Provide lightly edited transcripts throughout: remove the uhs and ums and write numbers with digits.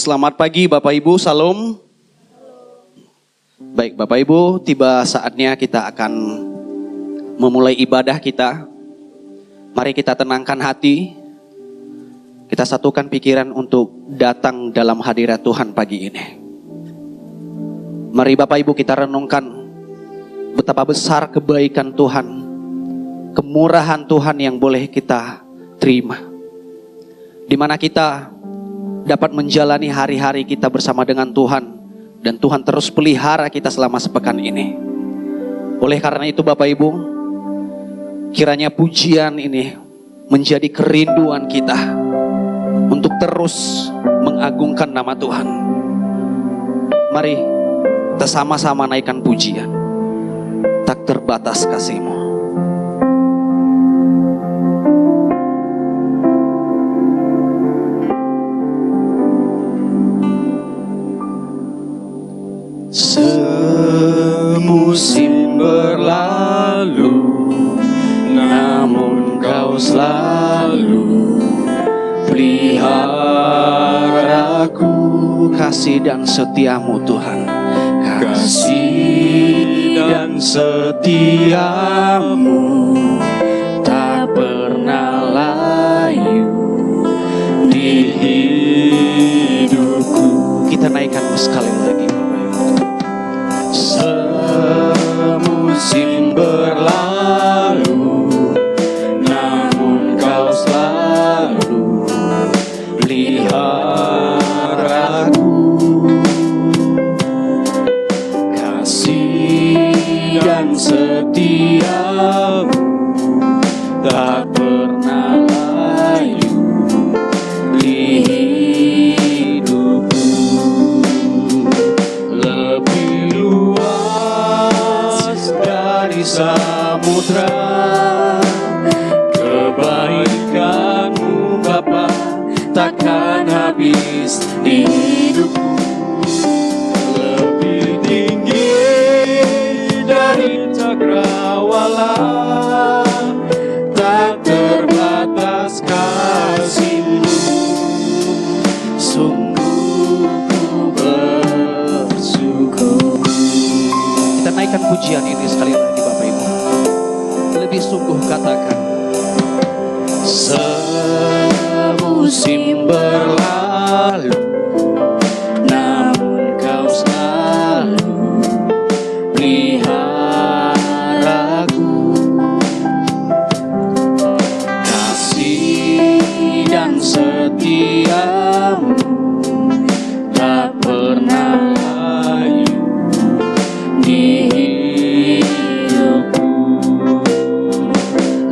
Selamat pagi Bapak Ibu, salam. Baik Bapak Ibu, tiba saatnya kita akan memulai ibadah kita. Mari kita tenangkan hati, kita satukan pikiran untuk datang dalam hadirat Tuhan pagi ini. Mari Bapak Ibu kita renungkan betapa besar kebaikan Tuhan, kemurahan Tuhan yang boleh kita terima. Di mana kita dapat menjalani hari-hari kita bersama dengan Tuhan, dan Tuhan terus pelihara kita selama sepekan ini. Oleh karena itu Bapak Ibu, kiranya pujian ini menjadi kerinduan kita untuk terus mengagungkan nama Tuhan. Mari kita sama-sama naikkan pujian. Tak terbatas kasih-Mu. Semusim berlalu, namun Kau selalu peliharaku. Kasih dan setia-Mu Tuhan, kasih dan setia-Mu tak pernah layu di hidupku. Kita naikkan sekali lagi. Semusim berlalu, namun Kau selalu peliharaku. Kasih dan setia-Mu tak pernah layu di hidupku. Lebih luas dari samudra kebaikan-Mu Bapa, takkan habis di hidupku. Lebih tinggi dari cakrawala, tak terbatas kasih-Mu. Sungguh ku bersyukur. Kita naikkan pujian ini sekali lagi Bapak Ibu. Lebih sungguh katakan, semusim berlalu, namun Kau selalu peliharaku. Kasih dan setia-Mu tak pernah layu di hidupku.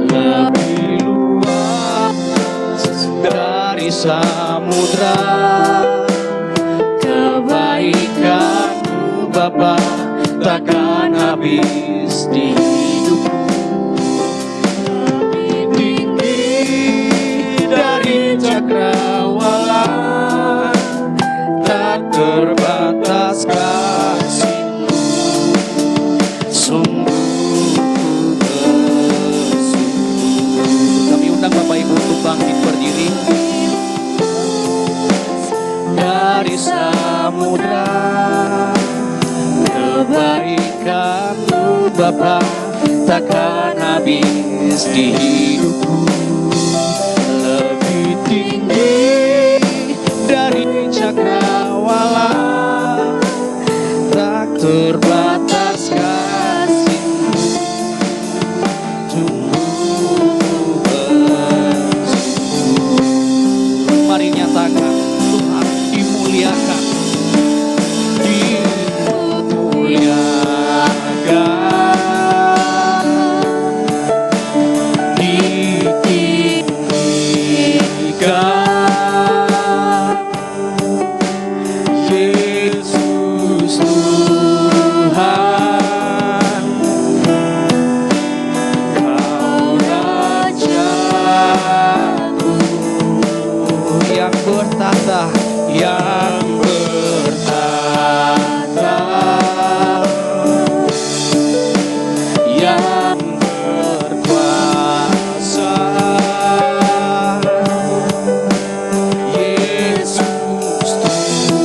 Lebih luas dari samudra kebaikan-Mu Bapa, takkan habis di hidupku. Lebih tinggi dari cakrawala, tak terbatas kasih-Mu. Sungguh ku bersyukur. Kami undang Bapak Ibu untuk bangkit berdiri. Dari samudra kebaikan-Mu Bapa, takkan habis di hidupku. Lebih tinggi dari cakrawala, tak terbatas kasih-Mu. Sungguh ku bersyukur. Mari nyatakan, Tuhan dimuliakan, ditinggikan. Yesus Tuhan, Kau Rajaku yang bertata, yang bertata, yang berkuasa. Yesus Tuhan.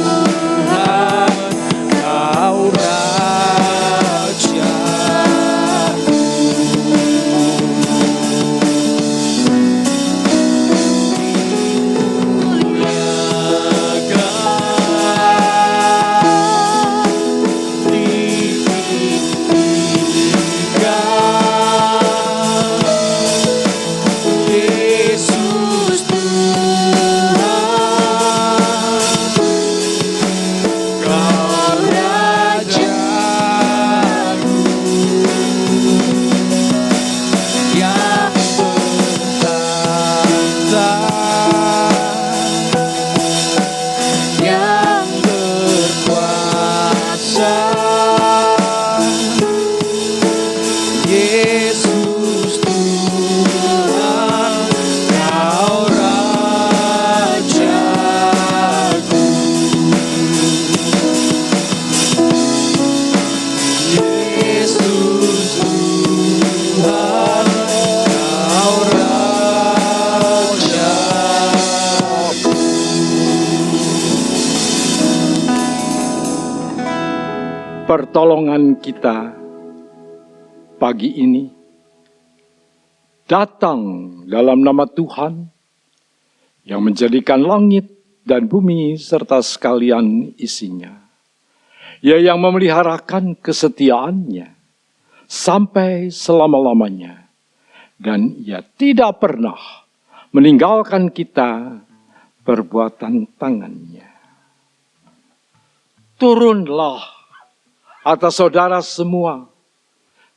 pertolongan kita pagi ini datang dalam nama Tuhan yang menjadikan langit dan bumi serta sekalian isinya. Ia yang memeliharakan kesetiaannya sampai selama-lamanya. Dan ia tidak pernah meninggalkan kita perbuatan tangannya. Turunlah atas saudara semua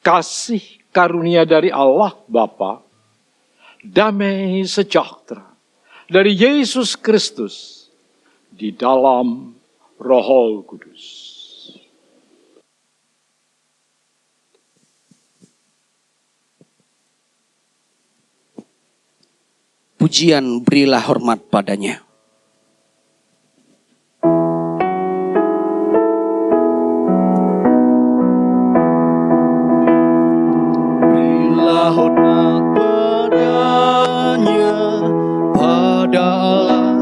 kasih karunia dari Allah Bapa, damai sejahtera dari Yesus Kristus di dalam Roh Kudus. Pujian berilah hormat padanya. Berilah hormat padanya, pada Allah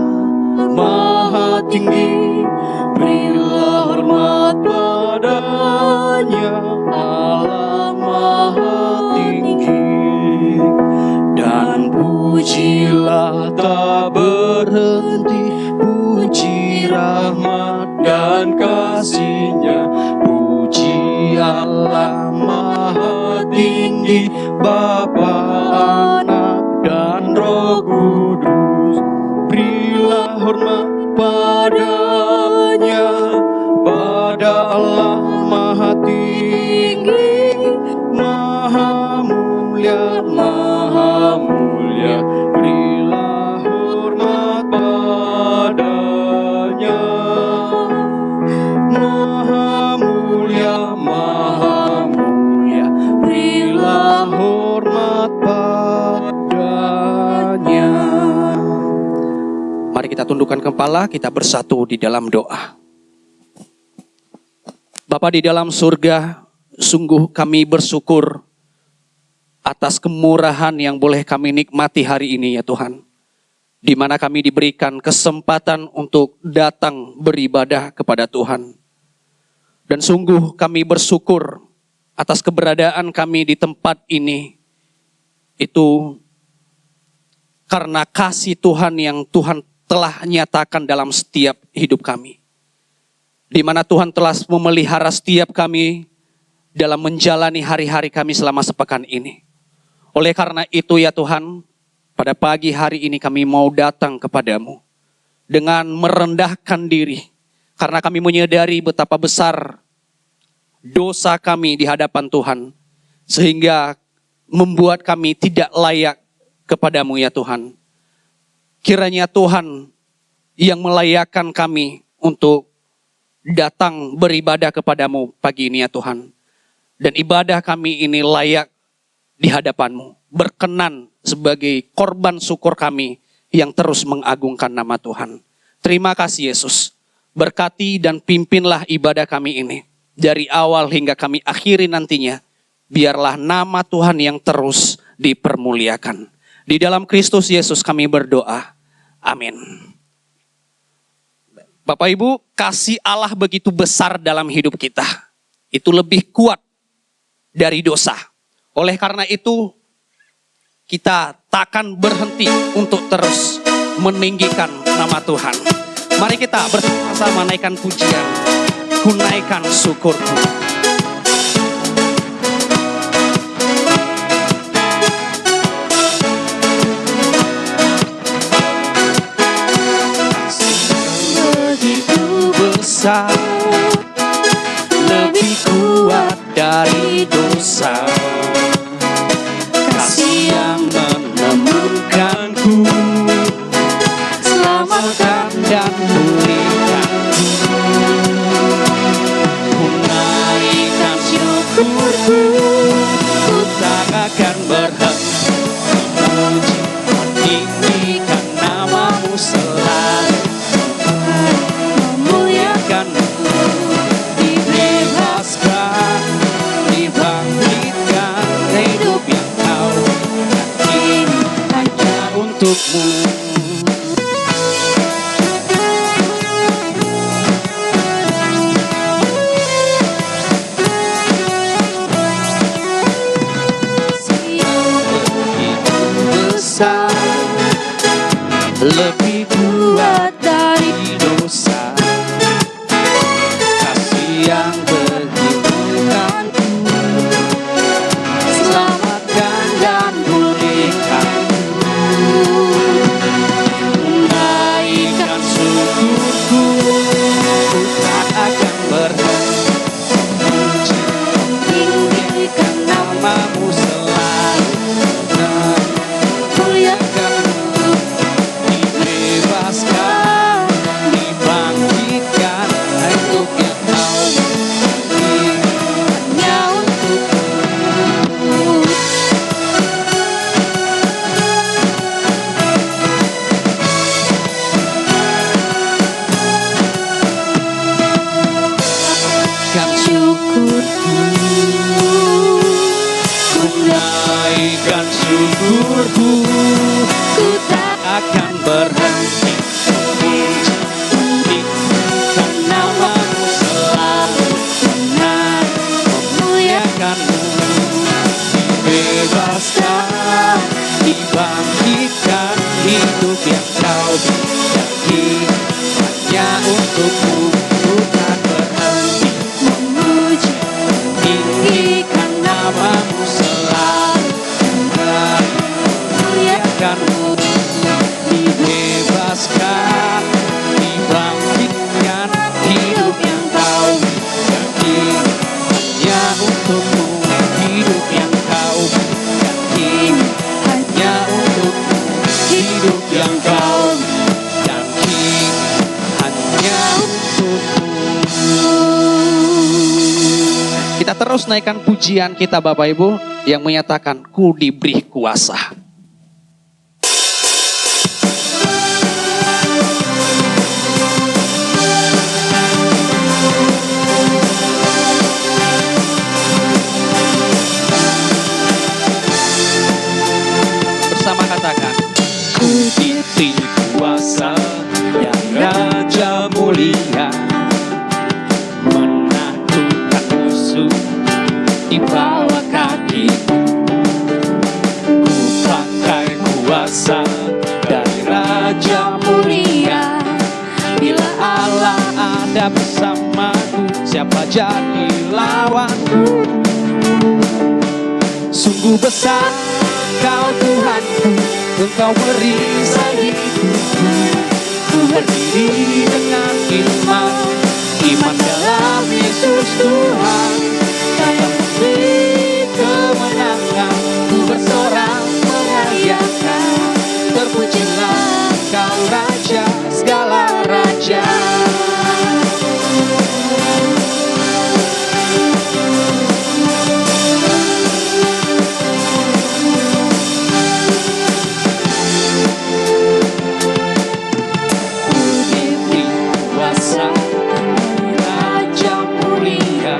Maha Tinggi. Berilah hormat padanya, Allah Maha Tinggi. Dan pujilah tak berhenti, puji rahmat dan kasih-Nya. Puji Allah Maha Tinggi, Bapa, Anak, dan Roh Kudus. Berilah hormat padanya, pada Allah Maha Tinggi, Maha Mulia, Maha Mulia. Berilah hormat padanya, Maha Mulia, Maha Mulia. Berilah hormat padanya. Mari kita tundukkan kepala, kita bersatu di dalam doa. Bapa di dalam surga, sungguh kami bersyukur atas kemurahan yang boleh kami nikmati hari ini ya Tuhan. Di mana kami diberikan kesempatan untuk datang beribadah kepada Tuhan. Dan sungguh kami bersyukur atas keberadaan kami di tempat ini. Itu karena kasih Tuhan yang Tuhan telah nyatakan dalam setiap hidup kami. Di mana Tuhan telah memelihara setiap kami dalam menjalani hari-hari kami selama sepekan ini. Oleh karena itu ya Tuhan, pada pagi hari ini kami mau datang kepadamu dengan merendahkan diri. Karena kami menyadari betapa besar dosa kami di hadapan Tuhan. Sehingga membuat kami tidak layak kepadamu ya Tuhan. Kiranya Tuhan yang melayakkan kami untuk datang beribadah kepadamu pagi ini ya Tuhan. Dan ibadah kami ini layak di hadapan-Mu, berkenan sebagai korban syukur kami yang terus mengagungkan nama Tuhan. Terima kasih Yesus, berkati dan pimpinlah ibadah kami ini. Dari awal hingga kami akhiri nantinya, biarlah nama Tuhan yang terus dipermuliakan. Di dalam Kristus Yesus kami berdoa, amin. Bapak Ibu, kasih Allah begitu besar dalam hidup kita. Itu lebih kuat dari dosa. Oleh karena itu, kita takkan berhenti untuk terus meninggikan nama Tuhan. Mari kita bersama-sama naikkan pujian, ku naikkan syukurku. Begitu besar, lebih kuat dari dosa. Kasih yang menemukanku, selamatkan dan pulihkanku. Ku naikkan syukurku, ku tak akan berhenti memuji, tinggikan namamu selalu, memuliakanmu, dibebaskan, dibangkitkan. lebih kuat dari dosa. Kasih yang menyembuhkanku, selamatkan dan pulihkanku, menaikkan syukurku, ku tak akan berhenti tinggikan namamu selalu, muliakanmu, dibebaskan, dibangkitkan untuk yang kau beri, hanya untukmu. Kan syukurku, ku naikkan syukurku, ku tak akan berhenti memuliakan namamu selalu, benar memuliakanmu, dibebaskan, dibangkitkan, hidup yang kau bagi hanya untukmu, ku tak berhenti memuji, tinggikan namamu selalu, benar memuliakanmu, dibebaskan, dibangkitkan, hidup yang kau bagi hanya untukmu, hidup yang kau bagi hanya untukmu, hidup yang kau bagi hanya untukmu. Kita terus naikkan pujian kita Bapak Ibu yang menyatakan ku diberi kuasa. Bersama katakan, ku diberi kuasa yang Raja mulia, menaklukkan musuh di bawah kakiku. Ku pakai kuasa dari Raja mulia, bila Allah ada bersamaku, siapa jadi lawanku? Sungguh besar Kau Tuhanku, Engkau merisai hidupku. Ku berdiri dengan iman, iman dalam Yesus Tuhan. Kau yang memberi kemenangan, ku bersorak merayakan. Terpujilah Kau Raja segala raja. Raja mulia,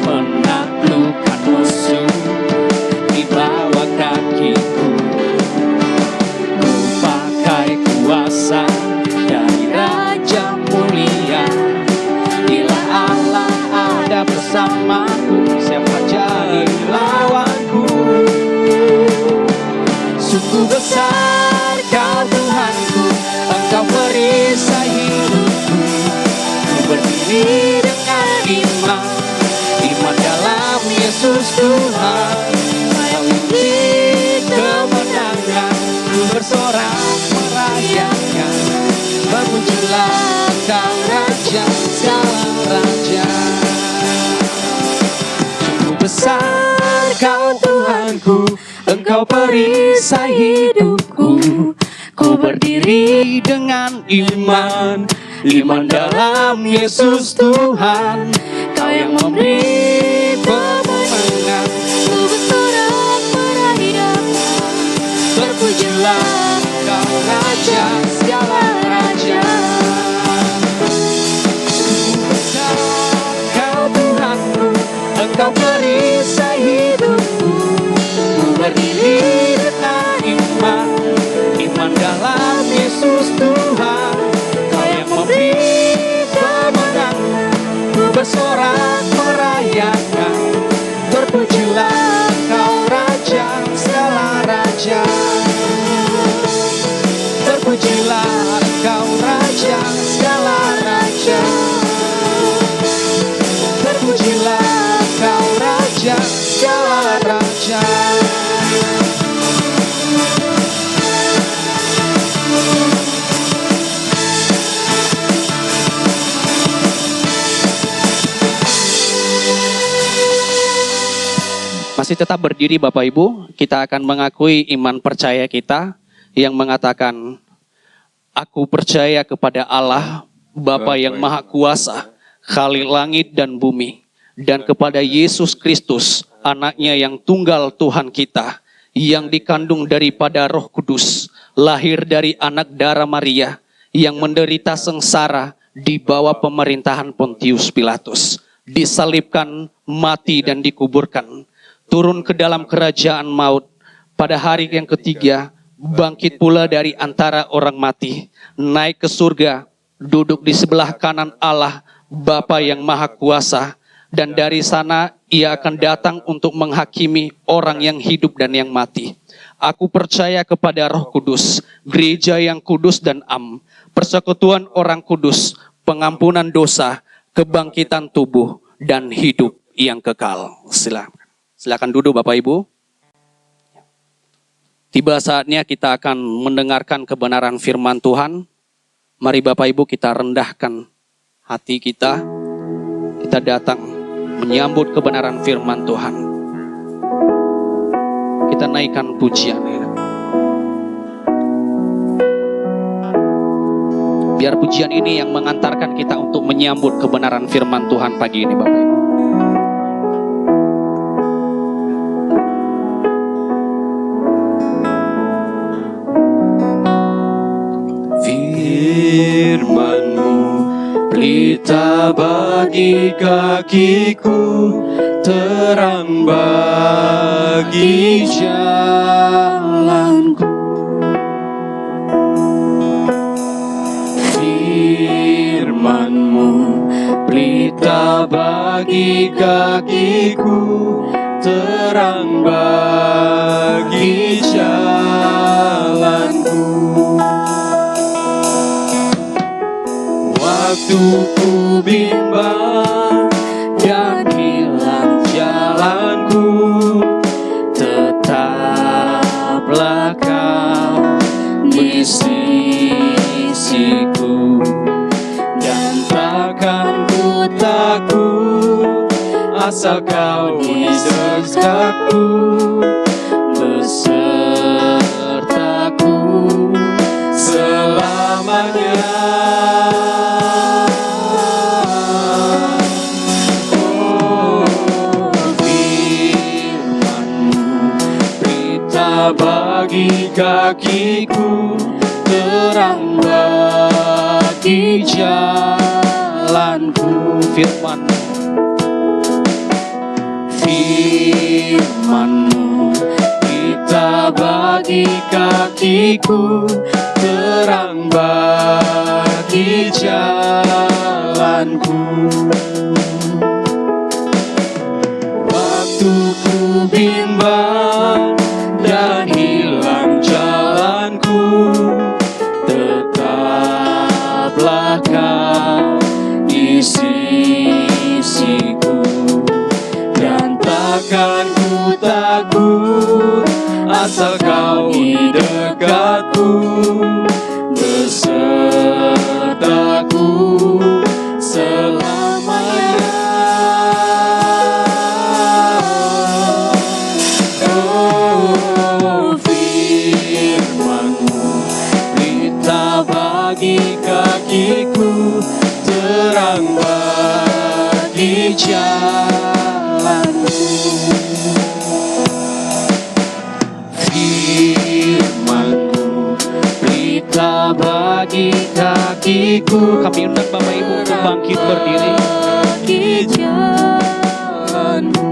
menaklukkan musuh di bawah kakiku. Ku pakai kuasa dari Raja mulia, bila Allah ada bersamaku, siapa jadi lawanku? Sungguh besar Kau Tuhanku, Engkau merisai hidupku. Ku berdiri dengan iman, iman dalam Yesus Tuhan. Kau memberi kemenangan, ku bersorak merayakan. Bermunculah Kau Raja segala raja. Sungguh besar Kau Tuhanku, Engkau perisai hidupku. Ku berdiri dengan iman, iman dalam Yesus Tuhan. Kau yang memberi kemenangan, ku bersorak merayakan. Berpujilah Kau Raja segala raja. Sungguh besar Kau Tuhanku, Engkau perisai hidupku. Ku berdiri dengan iman, iman dalam Yesus Tuhan. Kau yang memberi kemenangan, ku bersorak merayakan. Berpujilah Kau Raja segala raja. masih tetap berdiri Bapak Ibu, kita akan mengakui iman percaya kita yang mengatakan, aku percaya kepada Allah, Bapa yang Maha Kuasa, Khalik langit dan bumi, dan kepada Yesus Kristus, anaknya yang tunggal Tuhan kita, yang dikandung daripada Roh Kudus, lahir dari anak darah Maria, yang menderita sengsara di bawah pemerintahan Pontius Pilatus, disalibkan, mati dan dikuburkan, turun ke dalam kerajaan maut, pada hari yang ketiga, bangkit pula dari antara orang mati, naik ke surga, duduk di sebelah kanan Allah, Bapa yang Maha Kuasa, dan dari sana ia akan datang untuk menghakimi orang yang hidup dan yang mati. Aku percaya kepada Roh Kudus, gereja yang kudus dan am, persekutuan orang kudus, pengampunan dosa, kebangkitan tubuh, dan hidup yang kekal. Silakan duduk Bapak Ibu. Tiba saatnya kita akan mendengarkan kebenaran firman Tuhan. Mari Bapak Ibu kita rendahkan hati kita. Kita datang menyambut kebenaran firman Tuhan. Kita naikkan pujian. Biar pujian ini yang mengantarkan kita untuk menyambut kebenaran firman Tuhan pagi ini Bapak Ibu. Firman-Mu pelita bagi kakiku, terang bagi jalanku. Firman-Mu pelita bagi kakiku, terang bagi jalanku. Waktu ku bimbang dan hilang jalanku, tetaplah Kau di sisiku, dan takkan ku takut asal Kau di dekatku, besertaku selamanya. Bagi kakiku, terang bagi jalanku. Firman-Mu pelita bagi kakiku, terang bagi jalanku. Waktu ku bimbang dan hilang jalanku, tetaplah Kau di sisiku, dan takkan ku takut asal Kau di dekatku, besertaku selamanya. Kakiku, terang bagi jalanku. Firman-Mu pelita bagi kakiku. Kami undang Bapak Ibu untuk bangkit berdiri. Bagi jalanku.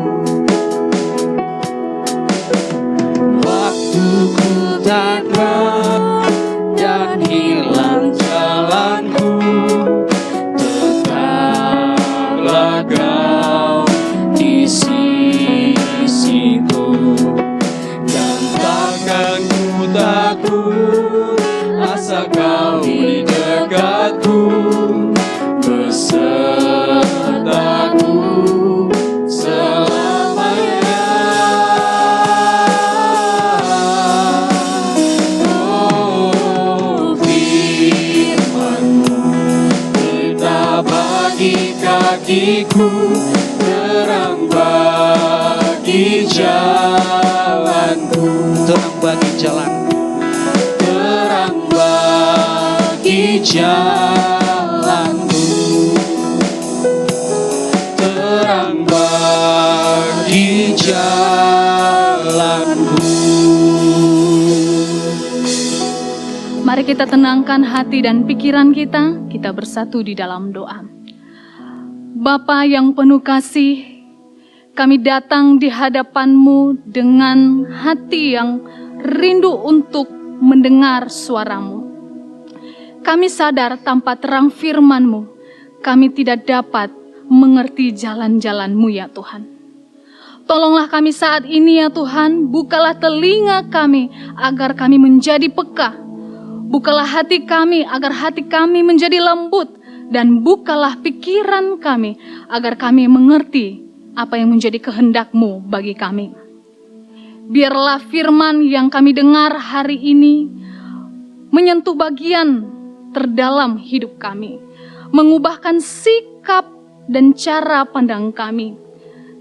Waktuku takkan dan hilang jalanku, tetaplah Kau di sisiku, dan takkan ku takut asal Kau di dekatku, besertaku selamanya. Kakiku, terang bagi bagi jalanku, terang bagi jalanku, terang bagi jalanku, terang bagi jalanku. Mari kita tenangkan hati dan pikiran kita bersatu di dalam doa. Bapa yang penuh kasih, kami datang di hadapan-Mu dengan hati yang rindu untuk mendengar suara-Mu. Kami sadar tanpa terang firman-Mu, kami tidak dapat mengerti jalan-jalan-Mu ya Tuhan. Tolonglah kami saat ini ya Tuhan, bukalah telinga kami agar kami menjadi peka. Bukalah hati kami agar hati kami menjadi lembut, dan bukalah pikiran kami agar kami mengerti apa yang menjadi kehendak-Mu bagi kami. Biarlah firman yang kami dengar hari ini menyentuh bagian terdalam hidup kami, mengubahkan sikap dan cara pandang kami,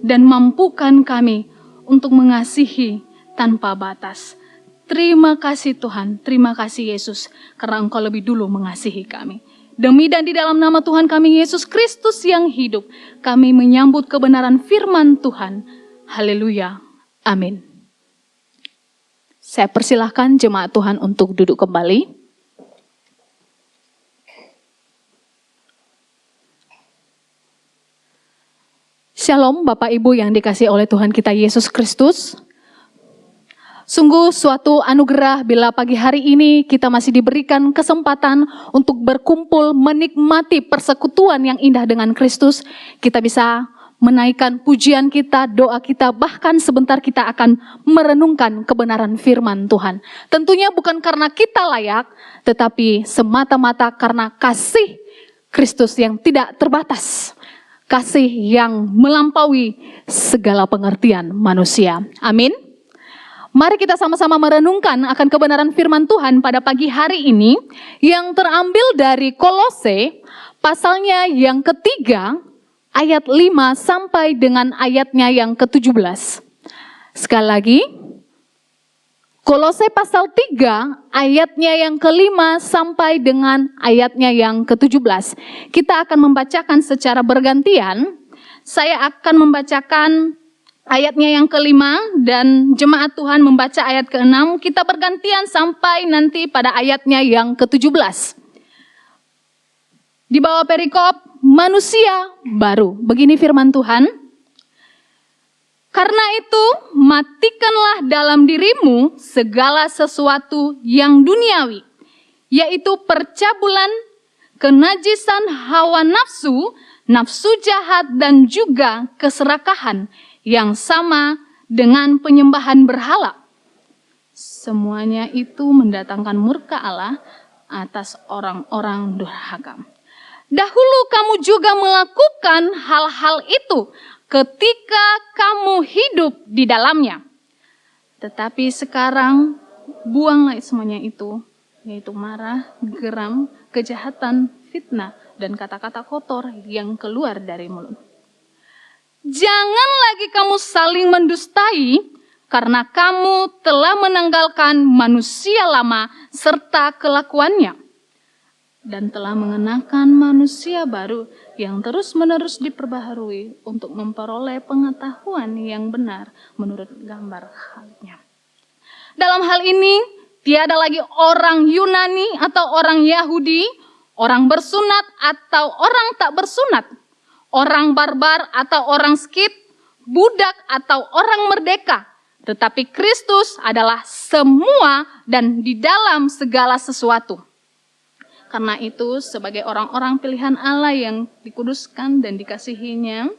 dan mampukan kami untuk mengasihi tanpa batas. Terima kasih Tuhan, terima kasih Yesus, karena Engkau lebih dulu mengasihi kami. Demi dan di dalam nama Tuhan kami Yesus Kristus yang hidup, kami menyambut kebenaran firman Tuhan. Haleluya, amin. Saya persilahkan jemaat Tuhan untuk duduk kembali. Shalom Bapak Ibu yang dikasihi oleh Tuhan kita Yesus Kristus. Sungguh suatu anugerah bila pagi hari ini kita masih diberikan kesempatan untuk berkumpul menikmati persekutuan yang indah dengan Kristus. Kita bisa menaikkan pujian kita, doa kita, bahkan sebentar kita akan merenungkan kebenaran firman Tuhan. Tentunya bukan karena kita layak, tetapi semata-mata karena kasih Kristus yang tidak terbatas. Kasih yang melampaui segala pengertian manusia. Amin. Mari kita sama-sama merenungkan akan kebenaran firman Tuhan pada pagi hari ini yang terambil dari Kolose pasalnya yang ketiga ayat 5 sampai dengan ayatnya yang ke-17. Sekali lagi, Kolose pasal 3 ayatnya yang ke-5 sampai dengan ayatnya yang ke-17. Kita akan membacakan secara bergantian. Saya akan membacakan ayatnya yang ke-5 dan jemaat Tuhan membaca ayat ke-6. Kita bergantian sampai nanti pada ayatnya yang ke-17. Di bawah perikop, manusia baru. Begini firman Tuhan. Karena itu, matikanlah dalam dirimu segala sesuatu yang duniawi, yaitu percabulan, kenajisan hawa nafsu, nafsu jahat dan juga keserakahan, yang sama dengan penyembahan berhala. Semuanya itu mendatangkan murka Allah atas orang-orang durhaka. Dahulu kamu juga melakukan hal-hal itu ketika kamu hidup di dalamnya. Tetapi sekarang buanglah semuanya itu, yaitu marah, geram, kejahatan, fitnah, dan kata-kata kotor yang keluar dari mulut. Jangan lagi kamu saling mendustai, karena kamu telah menanggalkan manusia lama serta kelakuannya, dan telah mengenakan manusia baru yang terus-menerus diperbaharui untuk memperoleh pengetahuan yang benar menurut gambar halnya. Dalam hal ini, tiada lagi orang Yunani atau orang Yahudi, orang bersunat atau orang tak bersunat, orang barbar atau orang Skit, budak atau orang merdeka. Tetapi Kristus adalah semua dan di dalam segala sesuatu. Karena itu sebagai orang-orang pilihan Allah yang dikuduskan dan dikasihinya,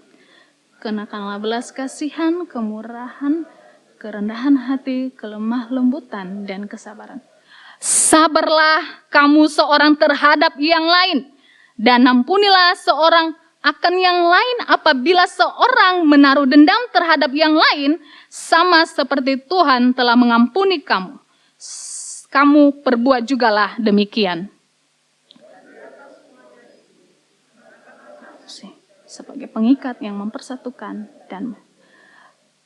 kenakanlah belas kasihan, kemurahan, kerendahan hati, kelemah lembutan, dan kesabaran. Sabarlah kamu seorang terhadap yang lain, dan ampunilah seorang akan yang lain apabila seorang menaruh dendam terhadap yang lain, sama seperti Tuhan telah mengampuni kamu. Kamu perbuat jugalah demikian. Sebagai pengikat yang mempersatukan dan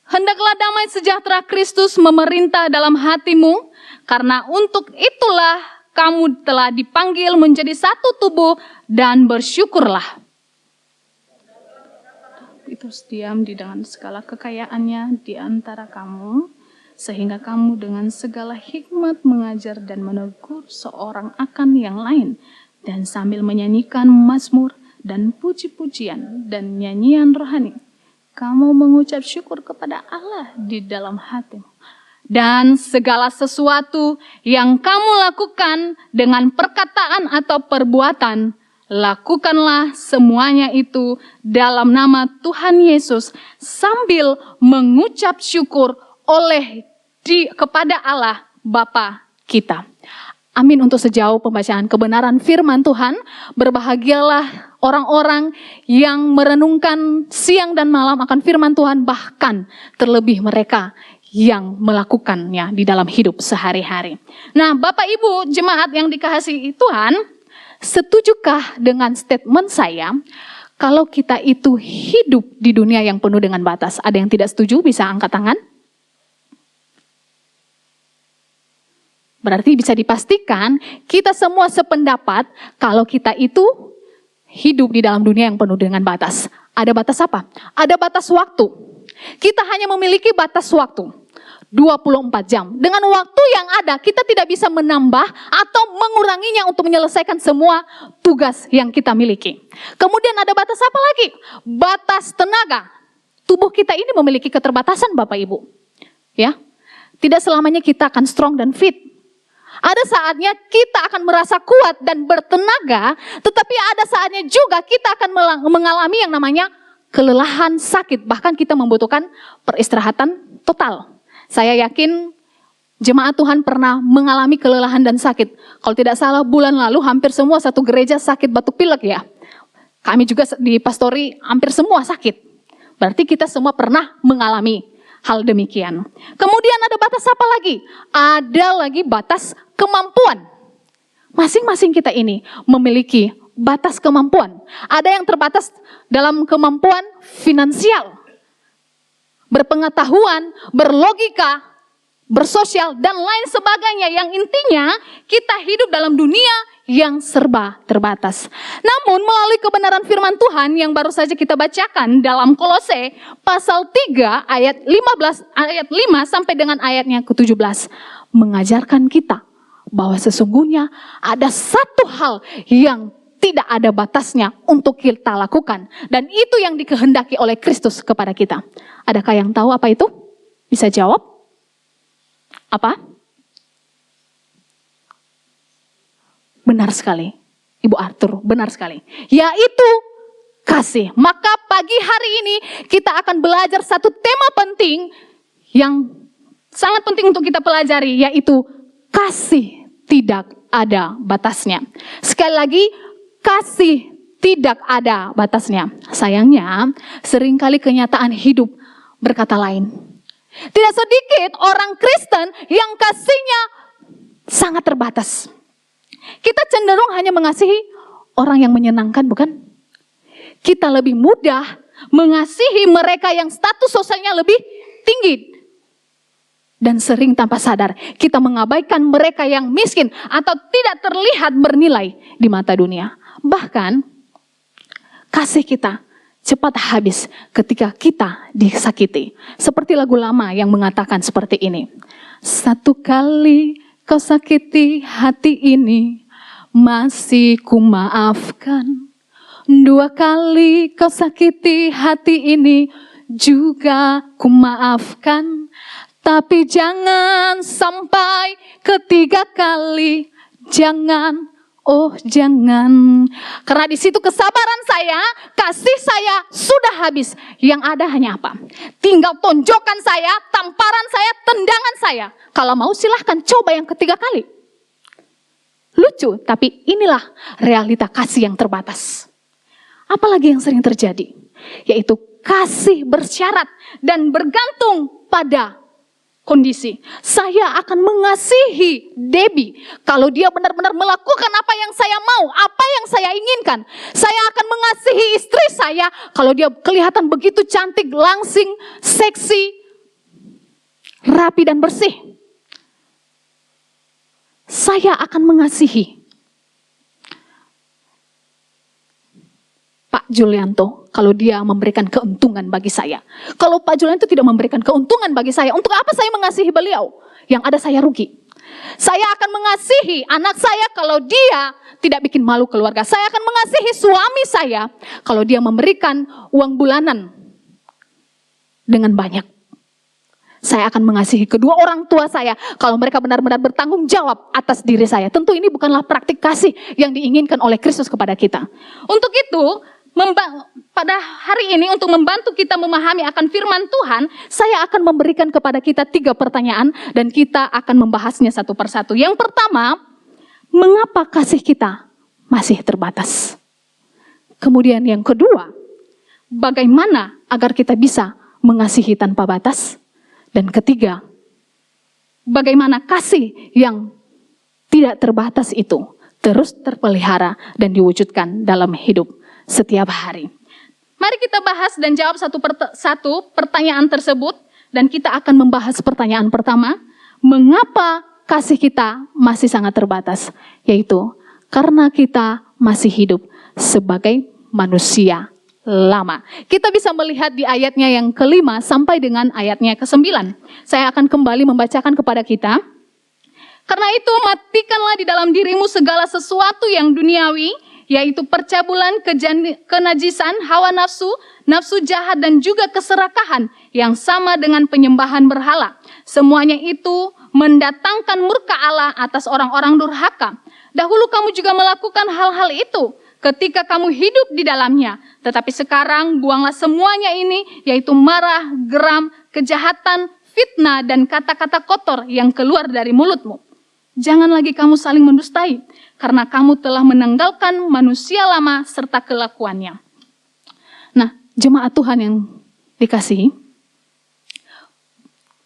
Hendaklah damai sejahtera Kristus memerintah dalam hatimu, karena untuk itulah kamu telah dipanggil menjadi satu tubuh dan bersyukurlah. Itu diam di dengan segala kekayaannya di antara kamu, sehingga kamu dengan segala hikmat mengajar dan menegur seorang akan yang lain, dan sambil menyanyikan mazmur dan puji-pujian dan nyanyian rohani, kamu mengucap syukur kepada Allah di dalam hatimu. Dan segala sesuatu yang kamu lakukan dengan perkataan atau perbuatan, lakukanlah semuanya itu dalam nama Tuhan Yesus sambil mengucap syukur kepada Allah Bapa kita. Amin untuk sejauh pembacaan kebenaran firman Tuhan. Berbahagialah orang-orang yang merenungkan siang dan malam akan firman Tuhan, bahkan terlebih mereka yang melakukannya di dalam hidup sehari-hari. Nah, Bapak Ibu jemaat yang dikasihi Tuhan, setujukah dengan statement saya kalau kita itu hidup di dunia yang penuh dengan batas? Ada yang tidak setuju bisa angkat tangan? Berarti bisa dipastikan kita semua sependapat kalau kita itu hidup di dalam dunia yang penuh dengan batas. Ada batas apa? Ada batas waktu. Kita hanya memiliki batas waktu 24 jam. Dengan waktu yang ada kita tidak bisa menambah atau menguranginya untuk menyelesaikan semua tugas yang kita miliki. Kemudian ada batas apa lagi? Batas tenaga. Tubuh kita ini memiliki keterbatasan Bapak Ibu. Ya. Tidak selamanya kita akan strong dan fit. Ada saatnya kita akan merasa kuat dan bertenaga, tetapi ada saatnya juga kita akan mengalami yang namanya kelelahan, sakit. Bahkan kita membutuhkan peristirahatan total. Saya yakin jemaat Tuhan pernah mengalami kelelahan dan sakit. Kalau tidak salah bulan lalu hampir semua satu gereja sakit batuk pilek ya. Kami juga di pastori hampir semua sakit. Berarti kita semua pernah mengalami hal demikian. Kemudian ada batas apa lagi? Ada lagi batas kemampuan. Masing-masing kita ini memiliki batas kemampuan. Ada yang terbatas dalam kemampuan finansial, berpengetahuan, berlogika, bersosial, dan lain sebagainya. Yang intinya kita hidup dalam dunia yang serba terbatas. Namun melalui kebenaran firman Tuhan yang baru saja kita bacakan dalam Kolose pasal 3 ayat 5 sampai dengan ayatnya ke-17 mengajarkan kita bahwa sesungguhnya ada satu hal yang tidak ada batasnya untuk kita lakukan, dan itu yang dikehendaki oleh Kristus kepada kita. Adakah yang tahu apa itu? Bisa jawab? Apa? Benar sekali, Ibu Arthur, benar sekali. Yaitu kasih. Maka pagi hari ini kita akan belajar satu tema penting yang sangat penting untuk kita pelajari, yaitu kasih tidak ada batasnya. Sekali lagi, kasih tidak ada batasnya. Sayangnya, seringkali kenyataan hidup berkata lain. Tidak sedikit orang Kristen yang kasihnya sangat terbatas. Kita cenderung hanya mengasihi orang yang menyenangkan, bukan? Kita lebih mudah mengasihi mereka yang status sosialnya lebih tinggi. Dan sering tanpa sadar kita mengabaikan mereka yang miskin atau tidak terlihat bernilai di mata dunia. Bahkan kasih kita cepat habis ketika kita disakiti. Seperti lagu lama yang mengatakan seperti ini. Satu kali kau sakiti hati ini, masih ku maafkan. Dua kali kau sakiti hati ini, juga ku maafkan. Tapi jangan sampai ketiga kali, jangan, oh jangan. Karena di situ kesabaran saya, kasih saya sudah habis. Yang ada hanya apa? Tinggal tonjokan saya, tamparan saya, tendangan saya. Kalau mau silahkan coba yang ketiga kali. Lucu, tapi inilah realita kasih yang terbatas. Apalagi yang sering terjadi? Yaitu kasih bersyarat dan bergantung pada kondisi. Saya akan mengasihi Debbie kalau dia benar-benar melakukan apa yang saya mau, apa yang saya inginkan. Saya akan mengasihi istri saya kalau dia kelihatan begitu cantik, langsing, seksi, rapi dan bersih, saya akan mengasihi Pak Julianto kalau dia memberikan keuntungan bagi saya. Kalau Pak Julianto tidak memberikan keuntungan bagi saya, untuk apa saya mengasihi beliau? Yang ada saya rugi. Saya akan mengasihi anak saya kalau dia tidak bikin malu keluarga. Saya akan mengasihi suami saya kalau dia memberikan uang bulanan dengan banyak. Saya akan mengasihi kedua orang tua saya kalau mereka benar-benar bertanggung jawab atas diri saya. Tentu ini bukanlah praktik kasih yang diinginkan oleh Kristus kepada kita. Untuk itu, pada hari ini untuk membantu kita memahami akan firman Tuhan, saya akan memberikan kepada kita 3 pertanyaan dan kita akan membahasnya satu persatu. Yang pertama, mengapa kasih kita masih terbatas? Kemudian yang kedua, bagaimana agar kita bisa mengasihi tanpa batas? Dan ketiga, bagaimana kasih yang tidak terbatas itu terus terpelihara dan diwujudkan dalam hidup setiap hari. Mari kita bahas dan jawab satu pertanyaan tersebut. Dan kita akan membahas pertanyaan pertama. Mengapa kasih kita masih sangat terbatas? Yaitu karena kita masih hidup sebagai manusia lama. Kita bisa melihat di ayatnya yang ke-5 sampai dengan ayatnya ke-9. Saya akan kembali membacakan kepada kita. Karena itu matikanlah di dalam dirimu segala sesuatu yang duniawi, yaitu percabulan, kenajisan, hawa nafsu, nafsu jahat dan juga keserakahan yang sama dengan penyembahan berhala. Semuanya itu mendatangkan murka Allah atas orang-orang durhaka. Dahulu kamu juga melakukan hal-hal itu ketika kamu hidup di dalamnya. Tetapi sekarang buanglah semuanya ini, yaitu marah, geram, kejahatan, fitnah dan kata-kata kotor yang keluar dari mulutmu. Jangan lagi kamu saling mendustai, karena kamu telah menanggalkan manusia lama serta kelakuannya. Nah, jemaat Tuhan yang dikasihi,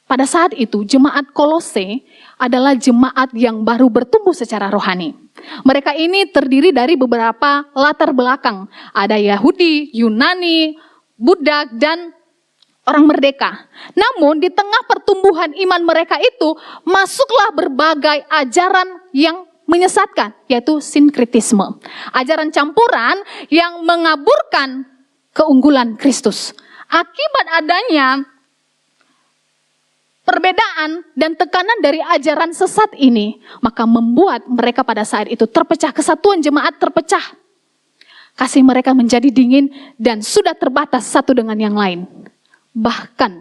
pada saat itu jemaat Kolose adalah jemaat yang baru bertumbuh secara rohani. Mereka ini terdiri dari beberapa latar belakang. Ada Yahudi, Yunani, Budak, dan orang merdeka. Namun di tengah pertumbuhan iman mereka itu masuklah berbagai ajaran yang menyesatkan, yaitu sinkretisme. Ajaran campuran yang mengaburkan keunggulan Kristus. Akibat adanya perbedaan dan tekanan dari ajaran sesat ini, maka membuat mereka pada saat itu terpecah, kesatuan jemaat terpecah. Kasih mereka menjadi dingin dan sudah terbatas satu dengan yang lain. Bahkan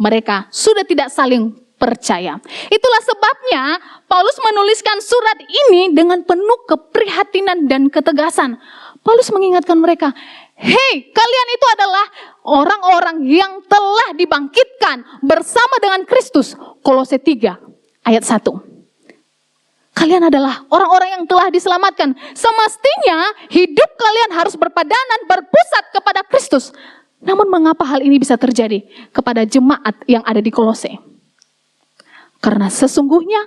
mereka sudah tidak saling percaya. Itulah sebabnya Paulus menuliskan surat ini dengan penuh keprihatinan dan ketegasan. Paulus mengingatkan mereka, hei, kalian itu adalah orang-orang yang telah dibangkitkan bersama dengan Kristus. Kolose 3 ayat 1. Kalian adalah orang-orang yang telah diselamatkan. Semestinya hidup kalian harus berpadanan, berpusat kepada Kristus. Namun mengapa hal ini bisa terjadi kepada jemaat yang ada di Kolose? Karena sesungguhnya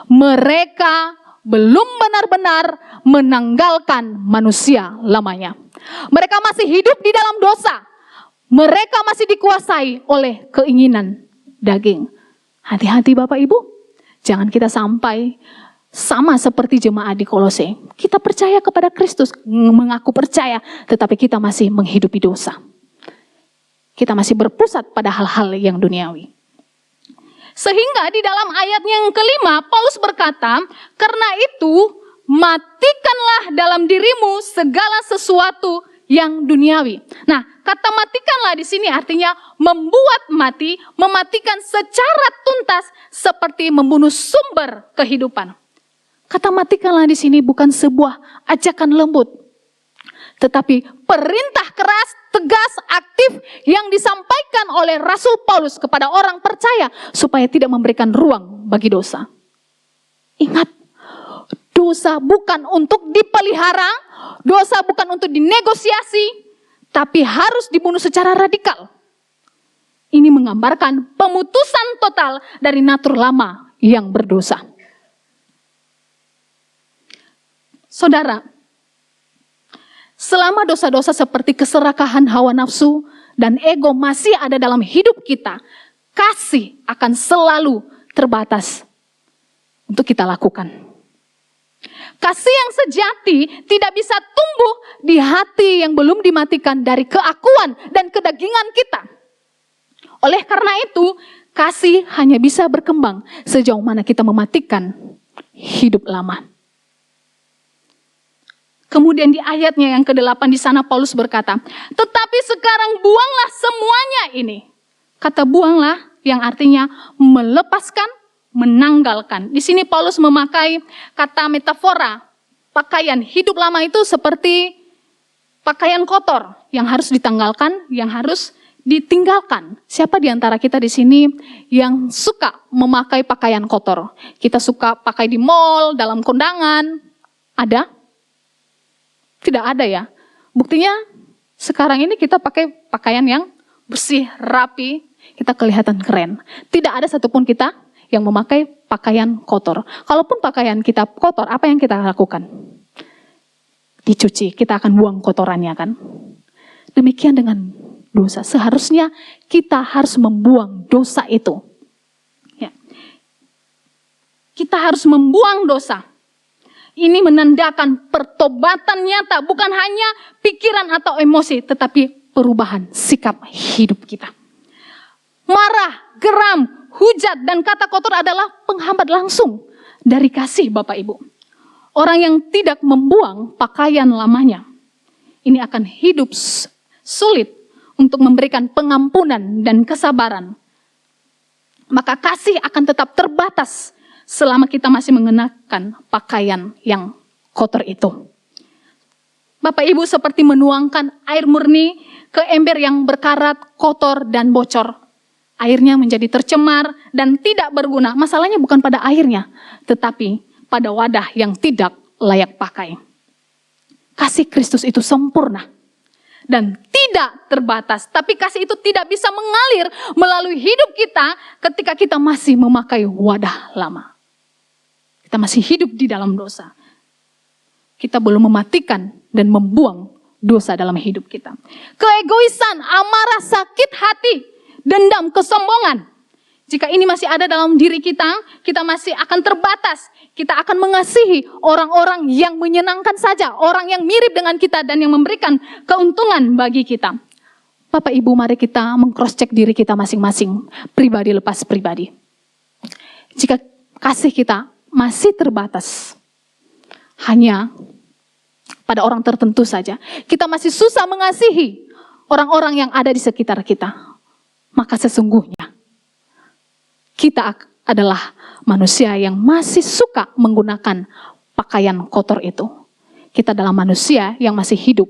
mereka belum benar-benar menanggalkan manusia lamanya. Mereka masih hidup di dalam dosa. Mereka masih dikuasai oleh keinginan daging. Hati-hati Bapak Ibu, jangan kita sampai sama seperti jemaat di Kolose. Kita percaya kepada Kristus, mengaku percaya, tetapi kita masih menghidupi dosa. Kita masih berpusat pada hal-hal yang duniawi. Sehingga di dalam ayatnya yang ke-5, Paulus berkata, karena itu matikanlah dalam dirimu segala sesuatu yang duniawi. Nah, kata matikanlah di sini artinya membuat mati, mematikan secara tuntas seperti membunuh sumber kehidupan. Kata matikanlah di sini bukan sebuah ajakan lembut, tetapi perintah keras, tegas, aktif yang disampaikan oleh Rasul Paulus kepada orang percaya supaya tidak memberikan ruang bagi dosa. Ingat, dosa bukan untuk dipelihara, dosa bukan untuk dinegosiasi, tapi harus dibunuh secara radikal. Ini menggambarkan pemutusan total dari natur lama yang berdosa. Saudara, selama dosa-dosa seperti keserakahan hawa nafsu dan ego masih ada dalam hidup kita, kasih akan selalu terbatas untuk kita lakukan. Kasih yang sejati tidak bisa tumbuh di hati yang belum dimatikan dari keakuan dan kedagingan kita. Oleh karena itu, kasih hanya bisa berkembang sejauh mana kita mematikan hidup lama. Kemudian di ayatnya yang ke-8 di sana Paulus berkata, tetapi sekarang buanglah semuanya ini. Kata buanglah yang artinya melepaskan, menanggalkan. Di sini Paulus memakai kata metafora, pakaian hidup lama itu seperti pakaian kotor yang harus ditanggalkan, yang harus ditinggalkan. Siapa di antara kita di sini yang suka memakai pakaian kotor? Kita suka pakai di mall, dalam kondangan. Ada? Tidak ada ya. Buktinya sekarang ini kita pakai pakaian yang bersih, rapi, kita kelihatan keren. Tidak ada satupun kita yang memakai pakaian kotor. Kalaupun pakaian kita kotor, apa yang kita lakukan? Dicuci, kita akan buang kotorannya kan. Demikian dengan dosa. Seharusnya kita harus membuang dosa itu. Ya. Kita harus membuang dosa. Ini menandakan pertobatan nyata, bukan hanya pikiran atau emosi, tetapi perubahan sikap hidup kita. Marah, geram, hujat, dan kata kotor adalah penghambat langsung dari kasih Bapak Ibu. Orang yang tidak membuang pakaian lamanya, ini akan hidup sulit untuk memberikan pengampunan dan kesabaran. Maka kasih akan tetap terbatas selama kita masih mengenakan pakaian yang kotor itu. Bapak Ibu seperti menuangkan air murni ke ember yang berkarat, kotor, dan bocor. Airnya menjadi tercemar dan tidak berguna. Masalahnya bukan pada airnya, tetapi pada wadah yang tidak layak pakai. Kasih Kristus itu sempurna dan tidak terbatas. Tapi kasih itu tidak bisa mengalir melalui hidup kita ketika kita masih memakai wadah lama. Kita masih hidup di dalam dosa. Kita belum mematikan dan membuang dosa dalam hidup kita. Keegoisan, amarah, sakit hati, dendam, kesombongan. Jika ini masih ada dalam diri kita, kita masih akan terbatas. Kita akan mengasihi orang-orang yang menyenangkan saja, orang yang mirip dengan kita dan yang memberikan keuntungan bagi kita. Bapak Ibu, mari kita meng-cross-check diri kita masing-masing, pribadi lepas pribadi. Jika kasih kita masih terbatas hanya pada orang tertentu saja, kita masih susah mengasihi orang-orang yang ada di sekitar kita, maka sesungguhnya kita adalah manusia yang masih suka menggunakan pakaian kotor itu. Kita adalah manusia yang masih hidup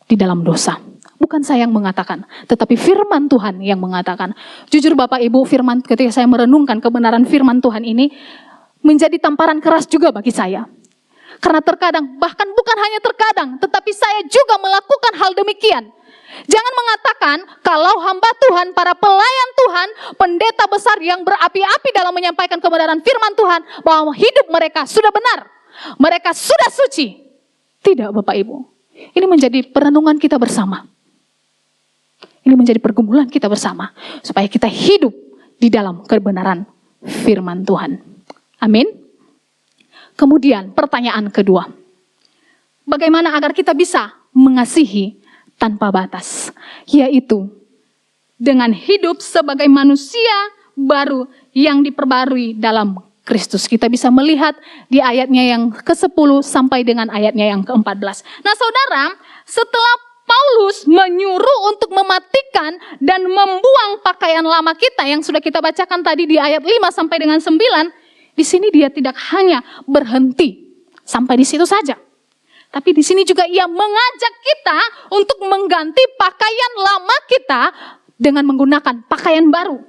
di dalam dosa. Bukan saya yang mengatakan, tetapi firman Tuhan yang mengatakan. Jujur Bapak Ibu, firman ketika saya merenungkan kebenaran firman Tuhan ini menjadi tamparan keras juga bagi saya. Karena terkadang, bahkan bukan hanya terkadang, tetapi saya juga melakukan hal demikian. Jangan mengatakan kalau hamba Tuhan, para pelayan Tuhan, pendeta besar yang berapi-api dalam menyampaikan kebenaran firman Tuhan, bahwa hidup mereka sudah benar, mereka sudah suci. Tidak Bapak Ibu, ini menjadi perenungan kita bersama. Ini menjadi pergumulan kita bersama, supaya kita hidup di dalam kebenaran firman Tuhan. Amin. Kemudian pertanyaan kedua, bagaimana agar kita bisa mengasihi tanpa batas? Yaitu dengan hidup sebagai manusia baru yang diperbarui dalam Kristus. Kita bisa melihat di ayatnya yang ke-10 sampai dengan ayatnya yang ke-14. Nah saudara, setelah Paulus menyuruh untuk mematikan dan membuang pakaian lama kita yang sudah kita bacakan tadi di ayat 5 sampai dengan 9. Di sini dia tidak hanya berhenti sampai di situ saja. Tapi di sini juga ia mengajak kita untuk mengganti pakaian lama kita dengan menggunakan pakaian baru.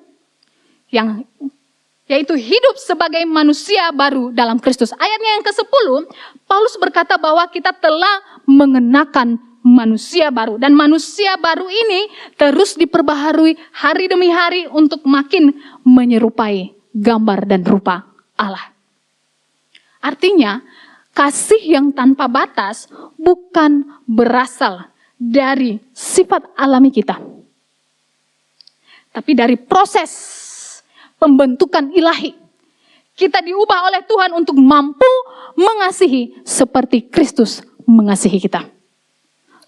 Yaitu hidup sebagai manusia baru dalam Kristus. Ayatnya yang ke-10, Paulus berkata bahwa kita telah mengenakan manusia baru. Dan manusia baru ini terus diperbaharui hari demi hari untuk makin menyerupai gambar dan rupa Allah. Artinya, kasih yang tanpa batas bukan berasal dari sifat alami kita. tapi dari proses pembentukan ilahi. Kita diubah oleh Tuhan untuk mampu mengasihi seperti Kristus mengasihi kita.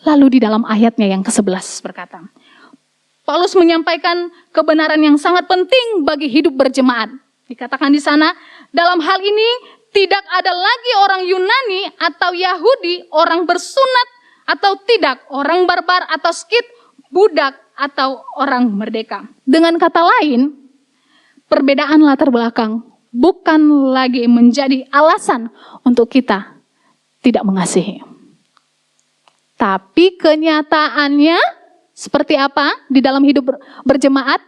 Lalu di dalam ayatnya yang ke-11 berkata, Paulus menyampaikan kebenaran yang sangat penting bagi hidup berjemaat. Dikatakan di sana, dalam hal ini tidak ada lagi orang Yunani atau Yahudi, orang bersunat atau tidak, orang barbar atau skit, budak atau orang merdeka. Dengan kata lain, perbedaan latar belakang bukan lagi menjadi alasan untuk kita tidak mengasihi. Tapi kenyataannya seperti apa di dalam hidup berjemaat?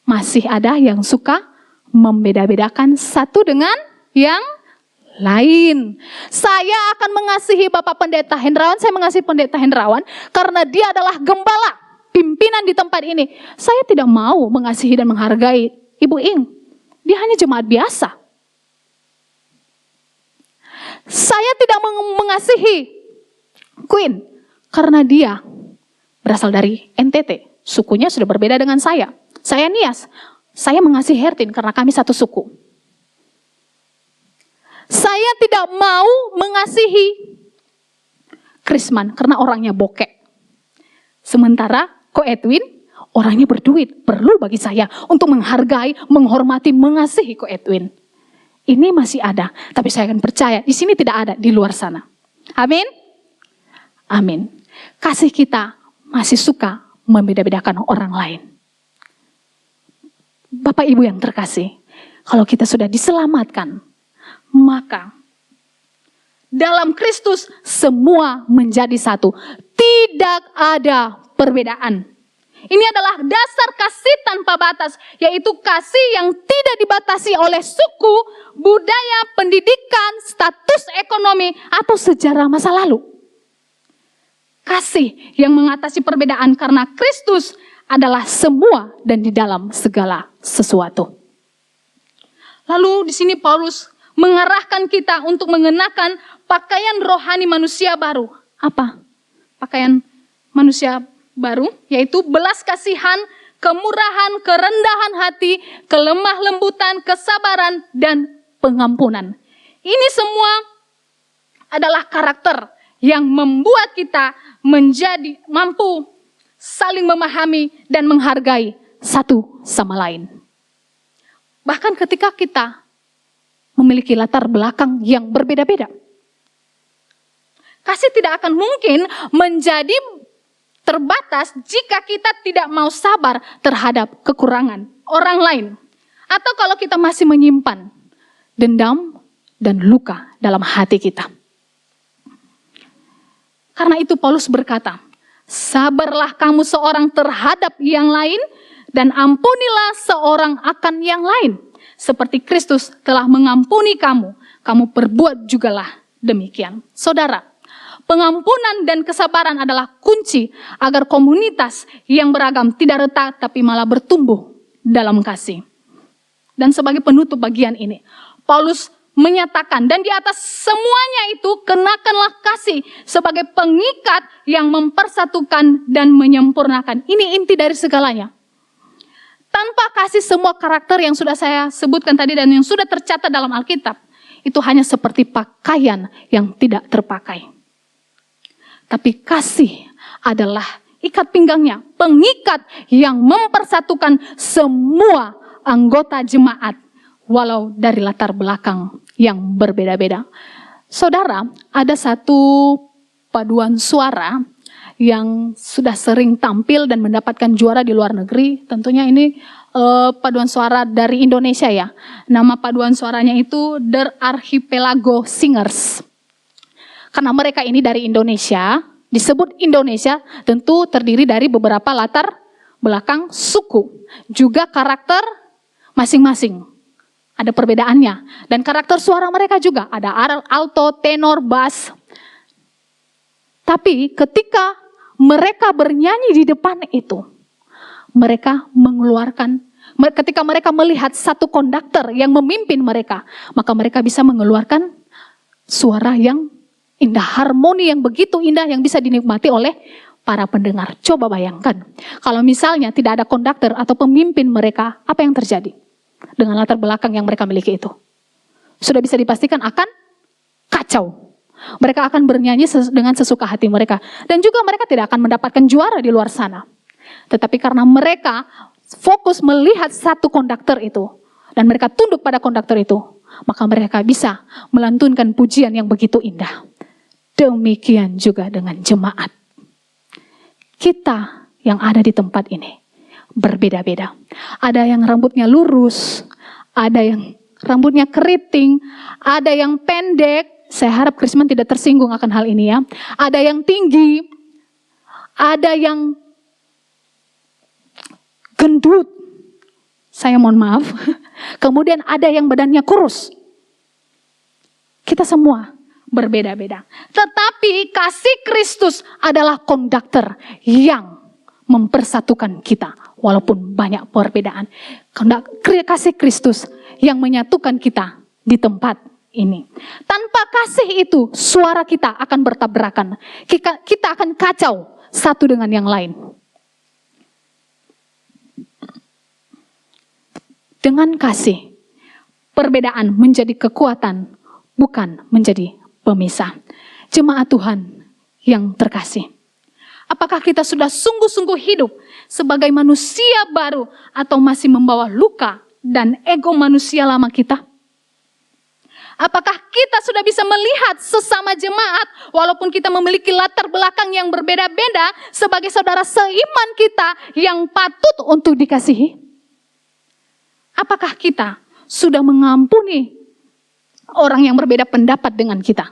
Masih ada yang suka membeda-bedakan satu dengan yang lain. Saya akan mengasihi Bapak Pendeta Hendrawan, saya mengasihi Pendeta Hendrawan karena dia adalah gembala, pimpinan di tempat ini. Saya tidak mau mengasihi dan menghargai Ibu Ing. Dia hanya jemaat biasa. Saya tidak mengasihi Queen karena dia berasal dari NTT. Sukunya sudah berbeda dengan saya. Saya Nias. Saya mengasihi Hertin karena kami satu suku. Saya tidak mau mengasihi Krisman karena orangnya bokek. Sementara Ko Edwin orangnya berduit. Perlu bagi saya untuk menghargai, menghormati, mengasihi Ko Edwin. Ini masih ada, tapi saya akan percaya di sini tidak ada, di luar sana. Amin. Amin. Kasih kita masih suka membeda-bedakan orang lain. Bapak Ibu yang terkasih, kalau kita sudah diselamatkan, maka dalam Kristus semua menjadi satu. Tidak ada perbedaan. Ini adalah dasar kasih tanpa batas, yaitu kasih yang tidak dibatasi oleh suku, budaya, pendidikan, status ekonomi, atau sejarah masa lalu. Kasih yang mengatasi perbedaan karena Kristus adalah semua dan di dalam segala sesuatu. Lalu di sini Paulus mengarahkan kita untuk mengenakan pakaian rohani manusia baru. Apa? Pakaian manusia baru, yaitu belas kasihan, kemurahan, kerendahan hati, kelemah lembutan, kesabaran, dan pengampunan. Ini semua adalah karakter yang membuat kita menjadi mampu saling memahami dan menghargai satu sama lain. Bahkan ketika kita memiliki latar belakang yang berbeda-beda, kasih tidak akan mungkin menjadi terbatas jika kita tidak mau sabar terhadap kekurangan orang lain. Atau kalau kita masih menyimpan dendam dan luka dalam hati kita. Karena itu Paulus berkata, sabarlah kamu seorang terhadap yang lain dan ampunilah seorang akan yang lain. Seperti Kristus telah mengampuni kamu, kamu perbuat jugalah demikian. Saudara, pengampunan dan kesabaran adalah kunci agar komunitas yang beragam tidak retak tapi malah bertumbuh dalam kasih. Dan sebagai penutup bagian ini, Paulus menyatakan dan di atas semuanya itu kenakanlah kasih sebagai pengikat yang mempersatukan dan menyempurnakan. Ini inti dari segalanya. Tanpa kasih semua karakter yang sudah saya sebutkan tadi dan yang sudah tercatat dalam Alkitab, itu hanya seperti pakaian yang tidak terpakai. Tapi kasih adalah ikat pinggangnya, pengikat yang mempersatukan semua anggota jemaat, walau dari latar belakang yang berbeda-beda. Saudara, ada satu paduan suara yang sudah sering tampil dan mendapatkan juara di luar negeri. Tentunya ini paduan suara dari Indonesia ya. Nama paduan suaranya itu The Archipelago Singers. Karena mereka ini dari Indonesia, disebut Indonesia, tentu terdiri dari beberapa latar belakang suku. Juga karakter masing-masing. Ada perbedaannya. Dan karakter suara mereka juga. Ada alto, tenor, bass. Tapi ketika mereka bernyanyi di depan itu, mereka mengeluarkan, ketika mereka melihat satu konduktor yang memimpin mereka, maka mereka bisa mengeluarkan suara yang indah, harmoni yang begitu indah yang bisa dinikmati oleh para pendengar, coba bayangkan. Kalau misalnya tidak ada konduktor atau pemimpin mereka, apa yang terjadi? Dengan latar belakang yang mereka miliki itu. Sudah bisa dipastikan akan kacau. Mereka akan bernyanyi dengan sesuka hati mereka. Dan juga mereka tidak akan mendapatkan juara di luar sana. Tetapi karena mereka fokus melihat satu konduktor itu, dan mereka tunduk pada konduktor itu, maka mereka bisa melantunkan pujian yang begitu indah. Demikian juga dengan jemaat. Kita yang ada di tempat ini berbeda-beda. Ada yang rambutnya lurus, ada yang rambutnya keriting, ada yang pendek. Saya harap Krisman tidak tersinggung akan hal ini ya. Ada yang tinggi, ada yang gendut. Saya mohon maaf. Kemudian ada yang badannya kurus. Kita semua berbeda-beda. Tetapi kasih Kristus adalah konduktor yang mempersatukan kita. Walaupun banyak perbedaan. Kasih Kristus yang menyatukan kita di tempat ini. Tanpa kasih itu, suara kita akan bertabrakan. Kita akan kacau satu dengan yang lain. Dengan kasih, perbedaan menjadi kekuatan, bukan menjadi pemisah. Jemaat Tuhan yang terkasih. Apakah kita sudah sungguh-sungguh hidup sebagai manusia baru atau masih membawa luka dan ego manusia lama kita? Apakah kita sudah bisa melihat sesama jemaat walaupun kita memiliki latar belakang yang berbeda-beda sebagai saudara seiman kita yang patut untuk dikasihi? Apakah kita sudah mengampuni orang yang berbeda pendapat dengan kita?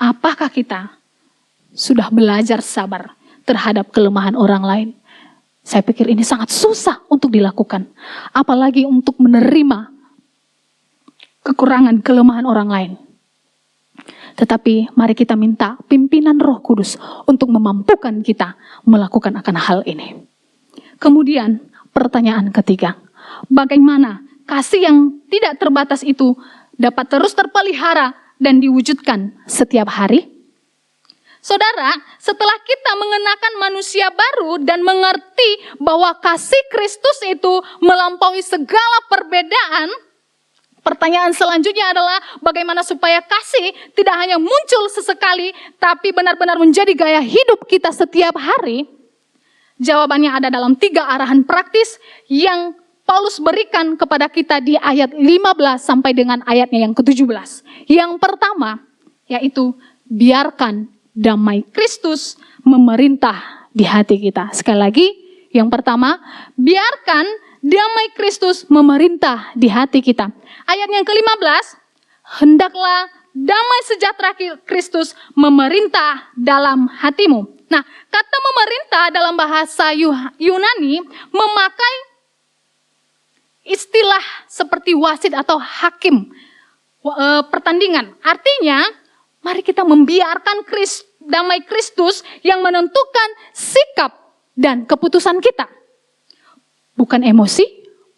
Apakah kita sudah belajar sabar terhadap kelemahan orang lain? Saya pikir ini sangat susah untuk dilakukan. Apalagi untuk menerima kekurangan, kelemahan orang lain. Tetapi mari kita minta pimpinan Roh Kudus untuk memampukan kita melakukan akan hal ini. Kemudian pertanyaan ketiga, bagaimana kasih yang tidak terbatas itu dapat terus terpelihara dan diwujudkan setiap hari? Saudara, setelah kita mengenakan manusia baru dan mengerti bahwa kasih Kristus itu melampaui segala perbedaan, pertanyaan selanjutnya adalah bagaimana supaya kasih tidak hanya muncul sesekali, tapi benar-benar menjadi gaya hidup kita setiap hari. Jawabannya ada dalam 3 arahan praktis yang Paulus berikan kepada kita di ayat 15 sampai dengan ayatnya yang ke-17. Yang pertama, yaitu biarkan damai Kristus memerintah di hati kita. Sekali lagi, yang pertama, biarkan damai Kristus memerintah di hati kita. Ayat yang ke-15, hendaklah damai sejahtera Kristus memerintah dalam hatimu. Nah, kata memerintah dalam bahasa Yunani memakai istilah seperti wasit atau hakim pertandingan. Artinya, mari kita membiarkan damai Kristus yang menentukan sikap dan keputusan kita. Bukan emosi,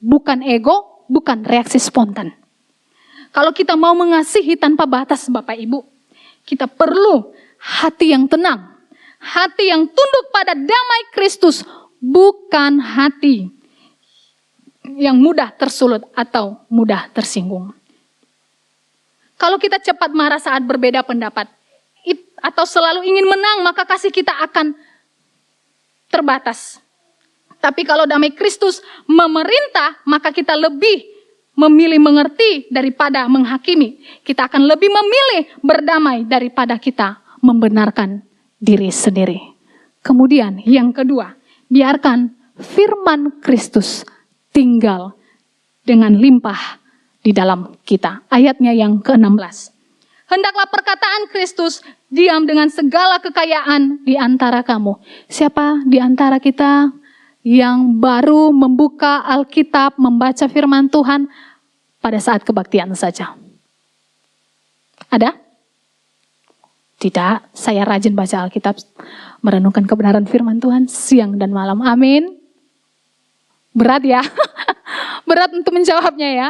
bukan ego, bukan reaksi spontan. Kalau kita mau mengasihi tanpa batas Bapak Ibu, kita perlu hati yang tenang. Hati yang tunduk pada damai Kristus, bukan hati yang mudah tersulut atau mudah tersinggung. Kalau kita cepat marah saat berbeda pendapat, atau selalu ingin menang, maka kasih kita akan terbatas. Tapi kalau damai Kristus memerintah, maka kita lebih memilih mengerti daripada menghakimi. Kita akan lebih memilih berdamai daripada kita membenarkan diri sendiri. Kemudian yang kedua, biarkan firman Kristus tinggal dengan limpah di dalam kita. Ayatnya yang ke-16. Hendaklah perkataan Kristus diam dengan segala kekayaan di antara kamu. Siapa di antara kita yang baru membuka Alkitab, membaca firman Tuhan pada saat kebaktian saja? Ada? Tidak, saya rajin baca Alkitab, merenungkan kebenaran firman Tuhan siang dan malam. Amin. Berat ya, berat untuk menjawabnya ya.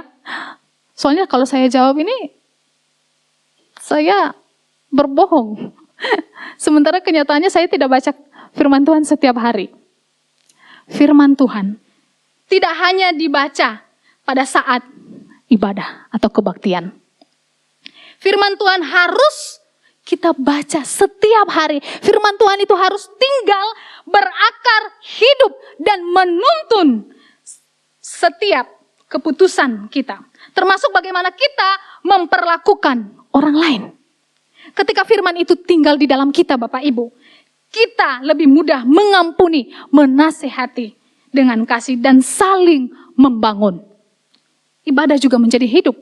Soalnya kalau saya jawab ini, saya berbohong. Sementara kenyataannya saya tidak baca firman Tuhan setiap hari. Firman Tuhan tidak hanya dibaca pada saat ibadah atau kebaktian. Firman Tuhan harus kita baca setiap hari. Firman Tuhan itu harus tinggal, berakar, hidup, dan menuntun setiap keputusan kita. Termasuk bagaimana kita memperlakukan orang lain. Ketika firman itu tinggal di dalam kita, Bapak Ibu, kita lebih mudah mengampuni, menasehati dengan kasih, dan saling membangun. Ibadah juga menjadi hidup.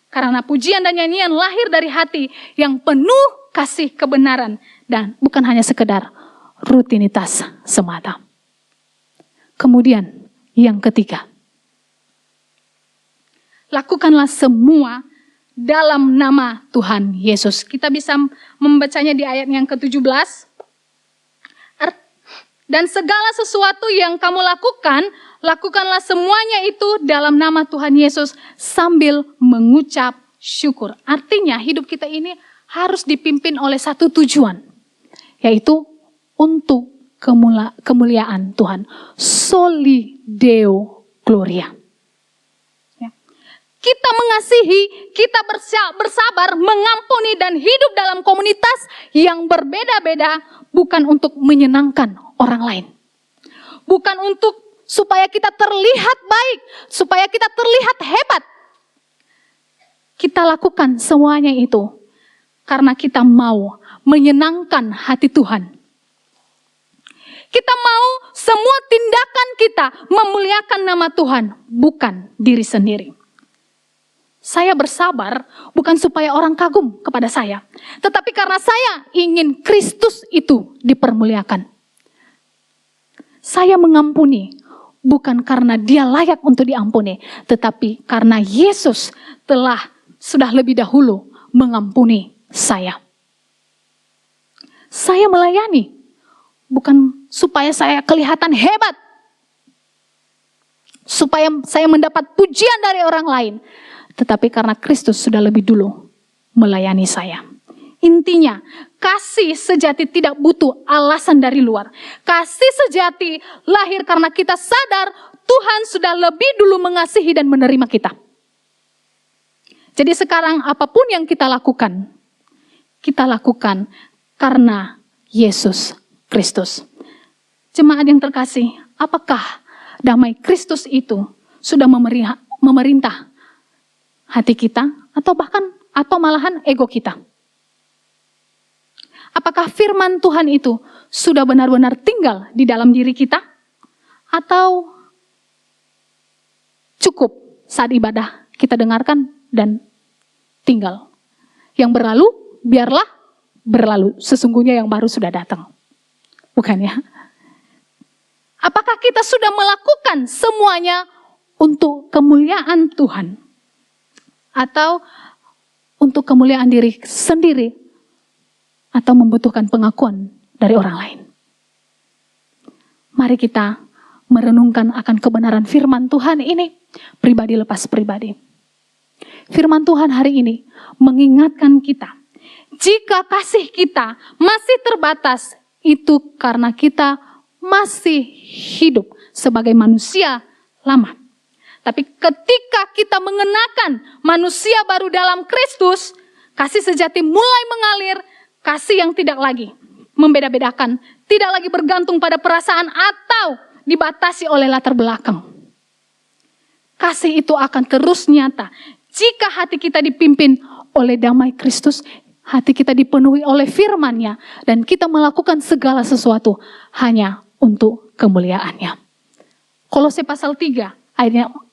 Karena pujian dan nyanyian lahir dari hati yang penuh kasih kebenaran, dan bukan hanya sekedar rutinitas semata. Kemudian yang ketiga, lakukanlah semua dalam nama Tuhan Yesus. Kita bisa membacanya di ayat yang ke-17. Dan segala sesuatu yang kamu lakukan, lakukanlah semuanya itu dalam nama Tuhan Yesus sambil mengucap syukur. Artinya hidup kita ini harus dipimpin oleh satu tujuan, yaitu untuk kemuliaan Tuhan. Soli Deo Gloria. Kita mengasihi, kita bersabar, mengampuni, dan hidup dalam komunitas yang berbeda-beda, bukan untuk menyenangkan orang lain. Bukan untuk supaya kita terlihat baik, supaya kita terlihat hebat. Kita lakukan semuanya itu karena kita mau menyenangkan hati Tuhan. Kita mau semua tindakan kita memuliakan nama Tuhan, bukan diri sendiri. Saya bersabar bukan supaya orang kagum kepada saya, tetapi karena saya ingin Kristus itu dipermuliakan. Saya mengampuni bukan karena dia layak untuk diampuni, tetapi karena Yesus sudah lebih dahulu mengampuni saya. Saya melayani bukan supaya saya kelihatan hebat, supaya saya mendapat pujian dari orang lain, tetapi karena Kristus sudah lebih dulu melayani saya. Intinya, kasih sejati tidak butuh alasan dari luar. Kasih sejati lahir karena kita sadar Tuhan sudah lebih dulu mengasihi dan menerima kita. Jadi sekarang apapun yang kita lakukan karena Yesus Kristus. Jemaat yang terkasih, apakah damai Kristus itu sudah memerintah hati kita atau malahan ego kita? Apakah firman Tuhan itu sudah benar-benar tinggal di dalam diri kita? Atau cukup saat ibadah kita dengarkan dan tinggal? Yang berlalu, biarlah berlalu. Sesungguhnya yang baru sudah datang. Bukan ya? Apakah kita sudah melakukan semuanya untuk kemuliaan Tuhan? Atau untuk kemuliaan diri sendiri? Atau membutuhkan pengakuan dari orang lain? Mari kita merenungkan akan kebenaran firman Tuhan ini, pribadi lepas pribadi. Firman Tuhan hari ini mengingatkan kita, jika kasih kita masih terbatas, itu karena kita masih hidup sebagai manusia lama. Tapi ketika kita mengenakan manusia baru dalam Kristus, kasih sejati mulai mengalir. Kasih yang tidak lagi membeda-bedakan, tidak lagi bergantung pada perasaan atau dibatasi oleh latar belakang. Kasih itu akan terus nyata jika hati kita dipimpin oleh damai Kristus, hati kita dipenuhi oleh firman-Nya, dan kita melakukan segala sesuatu hanya untuk kemuliaan-Nya. Kolose pasal 3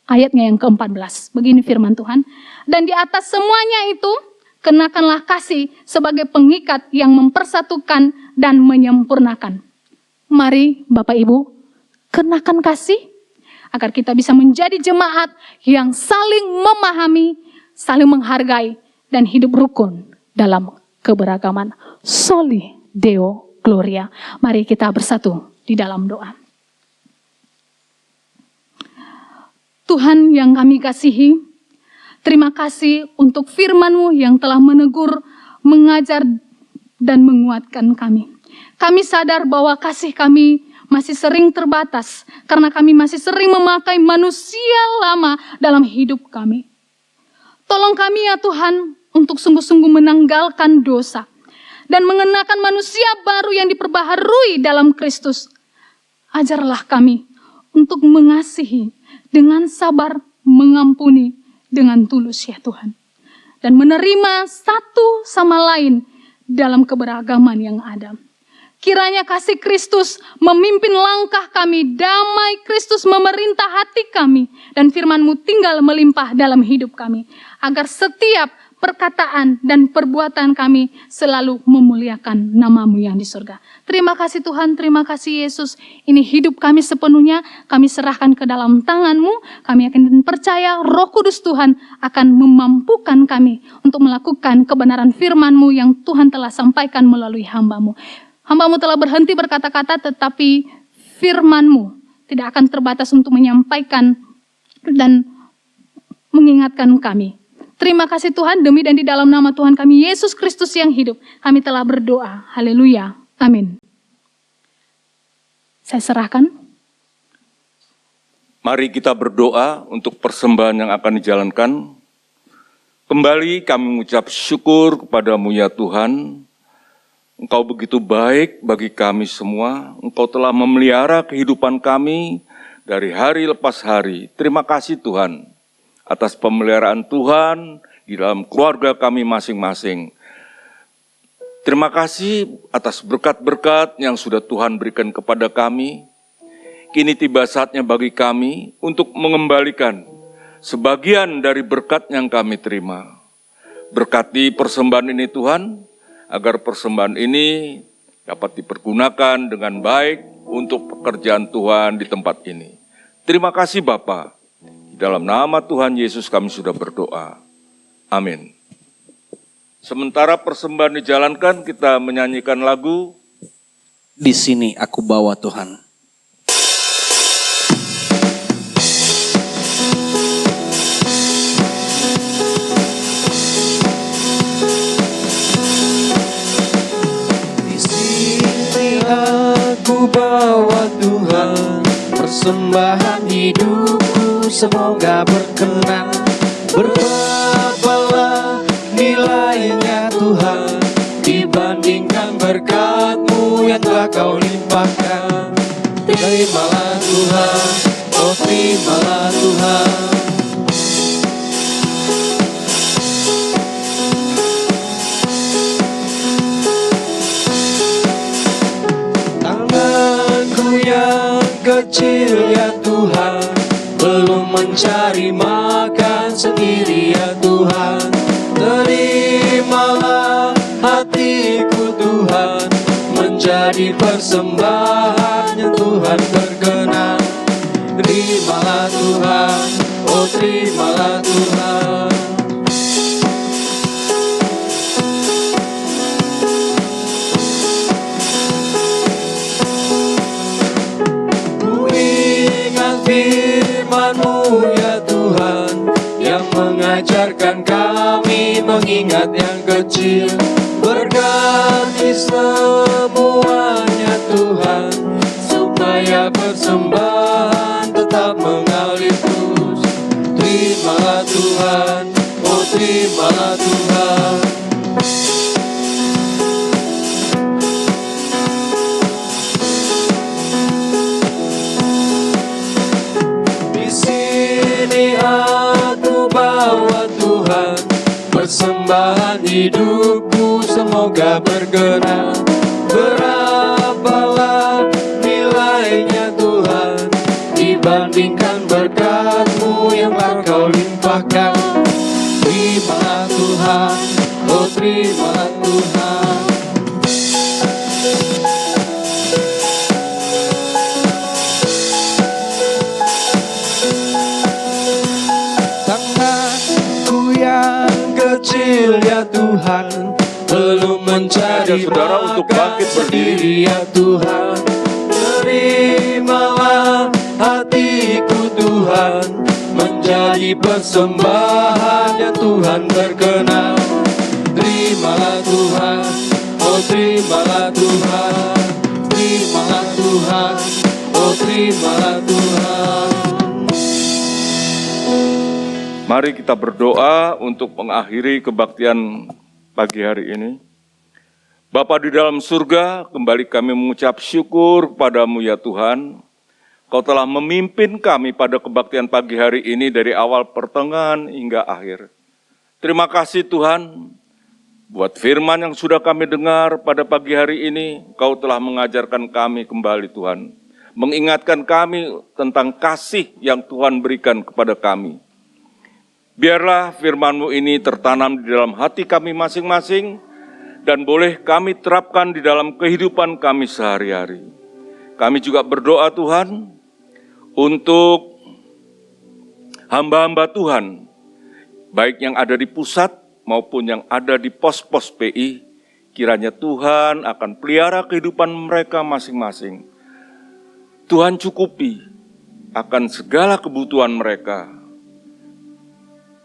ayatnya yang ke-14. Begini firman Tuhan, dan di atas semuanya itu kenakanlah kasih sebagai pengikat yang mempersatukan dan menyempurnakan. Mari Bapak Ibu, kenakan kasih agar kita bisa menjadi jemaat yang saling memahami, saling menghargai, dan hidup rukun dalam keberagaman. Soli Deo Gloria. Mari kita bersatu di dalam doa. Tuhan yang kami kasihi, terima kasih untuk firman-Mu yang telah menegur, mengajar, dan menguatkan kami. Kami sadar bahwa kasih kami masih sering terbatas karena kami masih sering memakai manusia lama dalam hidup kami. Tolong kami ya Tuhan untuk sungguh-sungguh menanggalkan dosa dan mengenakan manusia baru yang diperbaharui dalam Kristus. Ajarlah kami untuk mengasihi dengan sabar, mengampuni dengan tulus ya Tuhan. Dan menerima satu sama lain dalam keberagaman yang ada. Kiranya kasih Kristus memimpin langkah kami, damai Kristus memerintah hati kami, dan firman-Mu tinggal melimpah dalam hidup kami. Agar setiap perkataan dan perbuatan kami selalu memuliakan nama-Mu yang di surga. Terima kasih Tuhan, terima kasih Yesus. Ini hidup kami sepenuhnya, kami serahkan ke dalam tangan-Mu. Kami yakin dan percaya Roh Kudus Tuhan akan memampukan kami untuk melakukan kebenaran firman-Mu yang Tuhan telah sampaikan melalui hamba-Mu. Hamba-Mu telah berhenti berkata-kata, tetapi firman-Mu tidak akan terbatas untuk menyampaikan dan mengingatkan kami. Terima kasih Tuhan, demi dan di dalam nama Tuhan kami Yesus Kristus yang hidup, kami telah berdoa. Haleluya. Amin. Saya serahkan. Mari kita berdoa untuk persembahan yang akan dijalankan. Kembali kami mengucap syukur kepada-Mu ya Tuhan. Engkau begitu baik bagi kami semua. Engkau telah memelihara kehidupan kami dari hari lepas hari. Terima kasih Tuhan atas pemeliharaan Tuhan di dalam keluarga kami masing-masing. Terima kasih atas berkat-berkat yang sudah Tuhan berikan kepada kami. Kini tiba saatnya bagi kami untuk mengembalikan sebagian dari berkat yang kami terima. Berkati persembahan ini Tuhan, agar persembahan ini dapat dipergunakan dengan baik untuk pekerjaan Tuhan di tempat ini. Terima kasih Bapa. Di dalam nama Tuhan Yesus kami sudah berdoa. Amin. Sementara persembahan dijalankan, kita menyanyikan lagu Di Sini Aku Bawa Tuhan. Di sini aku bawa Tuhan, persembahan hidupku semoga berkenan. Berbapalah nilainya Tuhan, dibandingkan berkat-Mu yang telah Kau limpahkan. Terimalah Tuhan, oh terimalah Tuhan. Tanganku yang kecil ya Tuhan, belum mencari makan sendiri ya Tuhan. Terimalah hatiku Tuhan, menjadi persembahan yang Tuhan berkenan. Terimalah Tuhan, oh terimalah Tuhan. Ku ingat firman-Mu ya Tuhan, yang mengajarkan kami mengingat yang kecil. Berkati semuanya Tuhan, supaya persembahan tetap mengalir terus. Terimalah Tuhan, oh terimalah Tuhan. Di sini aku bawa Tuhan, persembahan hidupku semoga berkenan. Berapalah nilainya Tuhan, dibandingkan berkat-Mu yang telah Kau limpahkan. Terimalah Tuhan, oh terimalah Tuhan. Tanganku yang kecil ya Tuhan, belum mencari saudara untuk bangkit berdiri ya Tuhan. Terimalah hatiku Tuhan, menjadi persembahan yang Tuhan berkenan. Terimalah Tuhan, oh oh terimalah Tuhan, terimalah Tuhan, oh terimalah Tuhan. Mari kita berdoa untuk mengakhiri kebaktian pagi hari ini. Bapa di dalam surga, kembali kami mengucap syukur kepadamu ya Tuhan. Kau telah memimpin kami pada kebaktian pagi hari ini dari awal pertengahan hingga akhir. Terima kasih Tuhan, buat firman yang sudah kami dengar pada pagi hari ini, Kau telah mengajarkan kami kembali Tuhan. Mengingatkan kami tentang kasih yang Tuhan berikan kepada kami. Biarlah firman-Mu ini tertanam di dalam hati kami masing-masing, dan boleh kami terapkan di dalam kehidupan kami sehari-hari. Kami juga berdoa Tuhan, untuk hamba-hamba Tuhan, baik yang ada di pusat maupun yang ada di pos-pos PI, kiranya Tuhan akan pelihara kehidupan mereka masing-masing. Tuhan cukupi akan segala kebutuhan mereka.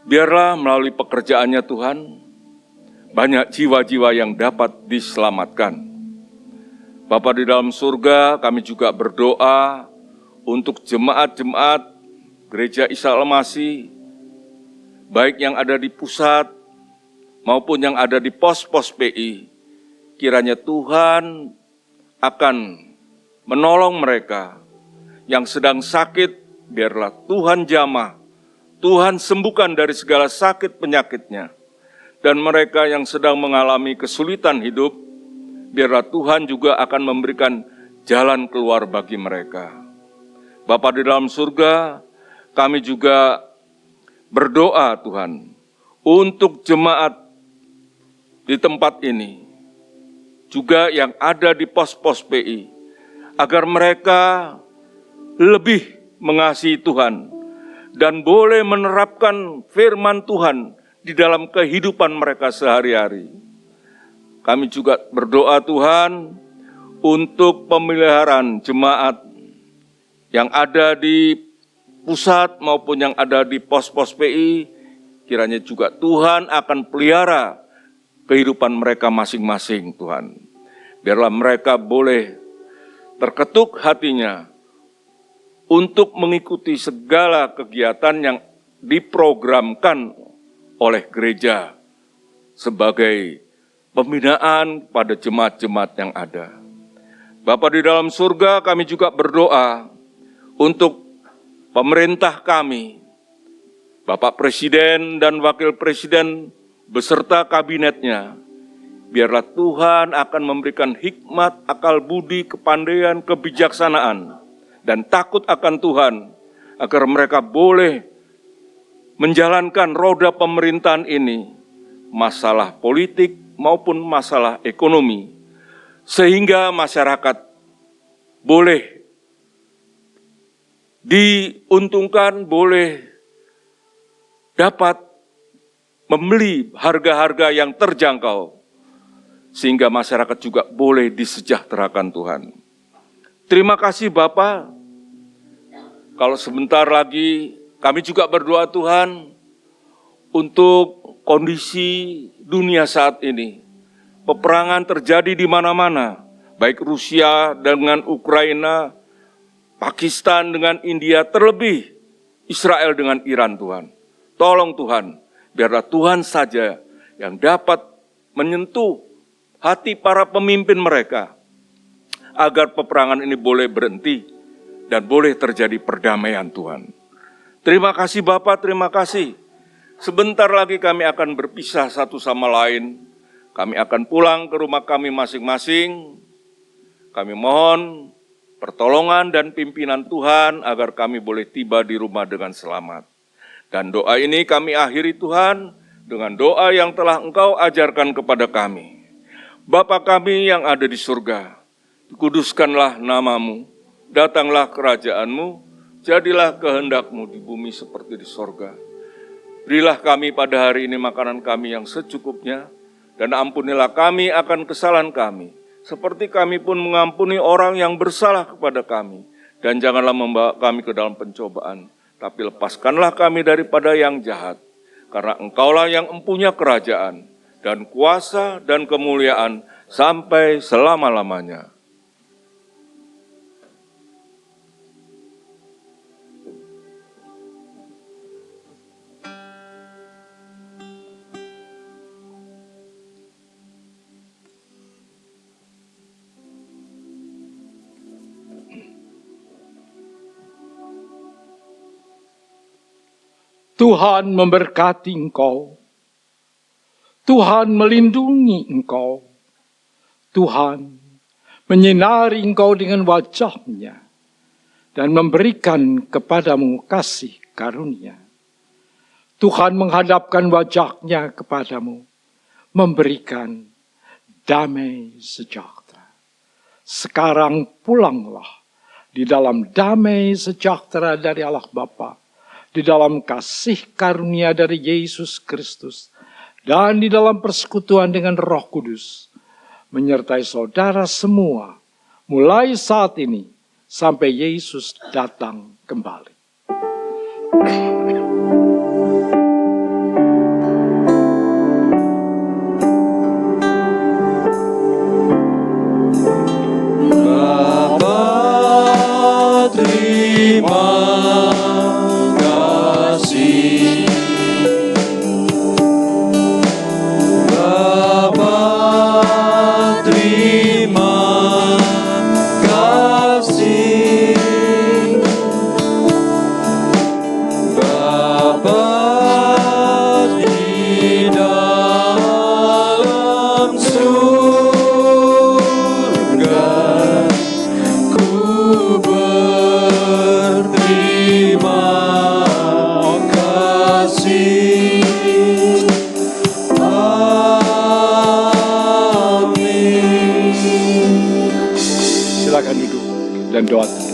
Biarlah melalui pekerjaannya Tuhan, banyak jiwa-jiwa yang dapat diselamatkan. Bapa di dalam surga, kami juga berdoa untuk jemaat-jemaat Gereja Isa Al-Masih, baik yang ada di pusat maupun yang ada di pos-pos PI, kiranya Tuhan akan menolong mereka. Yang sedang sakit, biarlah Tuhan jamah, Tuhan sembuhkan dari segala sakit penyakitnya. Dan mereka yang sedang mengalami kesulitan hidup, biarlah Tuhan juga akan memberikan jalan keluar bagi mereka. Bapa di dalam surga, kami juga berdoa Tuhan, untuk jemaat di tempat ini, juga yang ada di pos-pos PI, agar mereka lebih mengasihi Tuhan, dan boleh menerapkan firman Tuhan di dalam kehidupan mereka sehari-hari. Kami juga berdoa Tuhan, untuk pemeliharaan jemaat yang ada di pusat maupun yang ada di pos-pos PI, kiranya juga Tuhan akan pelihara kehidupan mereka masing-masing Tuhan. Biarlah mereka boleh terketuk hatinya untuk mengikuti segala kegiatan yang diprogramkan oleh gereja sebagai pembinaan pada jemaat-jemaat yang ada. Bapa di dalam surga, kami juga berdoa untuk pemerintah kami, Bapak Presiden dan Wakil Presiden beserta kabinetnya. Biarlah Tuhan akan memberikan hikmat, akal budi, kepandaian, kebijaksanaan, dan takut akan Tuhan, agar mereka boleh menjalankan roda pemerintahan ini, masalah politik maupun masalah ekonomi, sehingga masyarakat boleh diuntungkan, boleh dapat membeli harga-harga yang terjangkau, sehingga masyarakat juga boleh disejahterakan Tuhan. Terima kasih Bapak. Kalau sebentar lagi kami juga berdoa Tuhan untuk kondisi dunia saat ini. Peperangan terjadi di mana-mana, baik Rusia dengan Ukraina, Pakistan dengan India, terlebih Israel dengan Iran Tuhan. Tolong Tuhan, biarlah Tuhan saja yang dapat menyentuh hati para pemimpin mereka, agar peperangan ini boleh berhenti dan boleh terjadi perdamaian Tuhan. Terima kasih Bapak, terima kasih. Sebentar lagi kami akan berpisah satu sama lain. Kami akan pulang ke rumah kami masing-masing. Kami mohon pertolongan dan pimpinan Tuhan agar kami boleh tiba di rumah dengan selamat. Dan doa ini kami akhiri Tuhan dengan doa yang telah Engkau ajarkan kepada kami. Bapa kami yang ada di surga, dikuduskanlah nama-Mu, datanglah kerajaan-Mu, jadilah kehendak-Mu di bumi seperti di sorga. Berilah kami pada hari ini makanan kami yang secukupnya, dan ampunilah kami akan kesalahan kami, seperti kami pun mengampuni orang yang bersalah kepada kami. Dan janganlah membawa kami ke dalam pencobaan, tapi lepaskanlah kami daripada yang jahat. Karena Engkaulah yang empunya kerajaan, dan kuasa, dan kemuliaan, sampai selama-lamanya. Tuhan memberkati engkau. Tuhan melindungi engkau. Tuhan menyinari engkau dengan wajah-Nya dan memberikan kepadamu kasih karunia. Tuhan menghadapkan wajah-Nya kepadamu, memberikan damai sejahtera. Sekarang pulanglah di dalam damai sejahtera dari Allah Bapa, di dalam kasih karunia dari Yesus Kristus, dan di dalam persekutuan dengan Roh Kudus, menyertai saudara semua, mulai saat ini sampai Yesus datang kembali. Bapa, terima kasih. Bapa, terima kasih. Bapa di dalam surga, ku berterima kasih. Silakan duduk dan doa.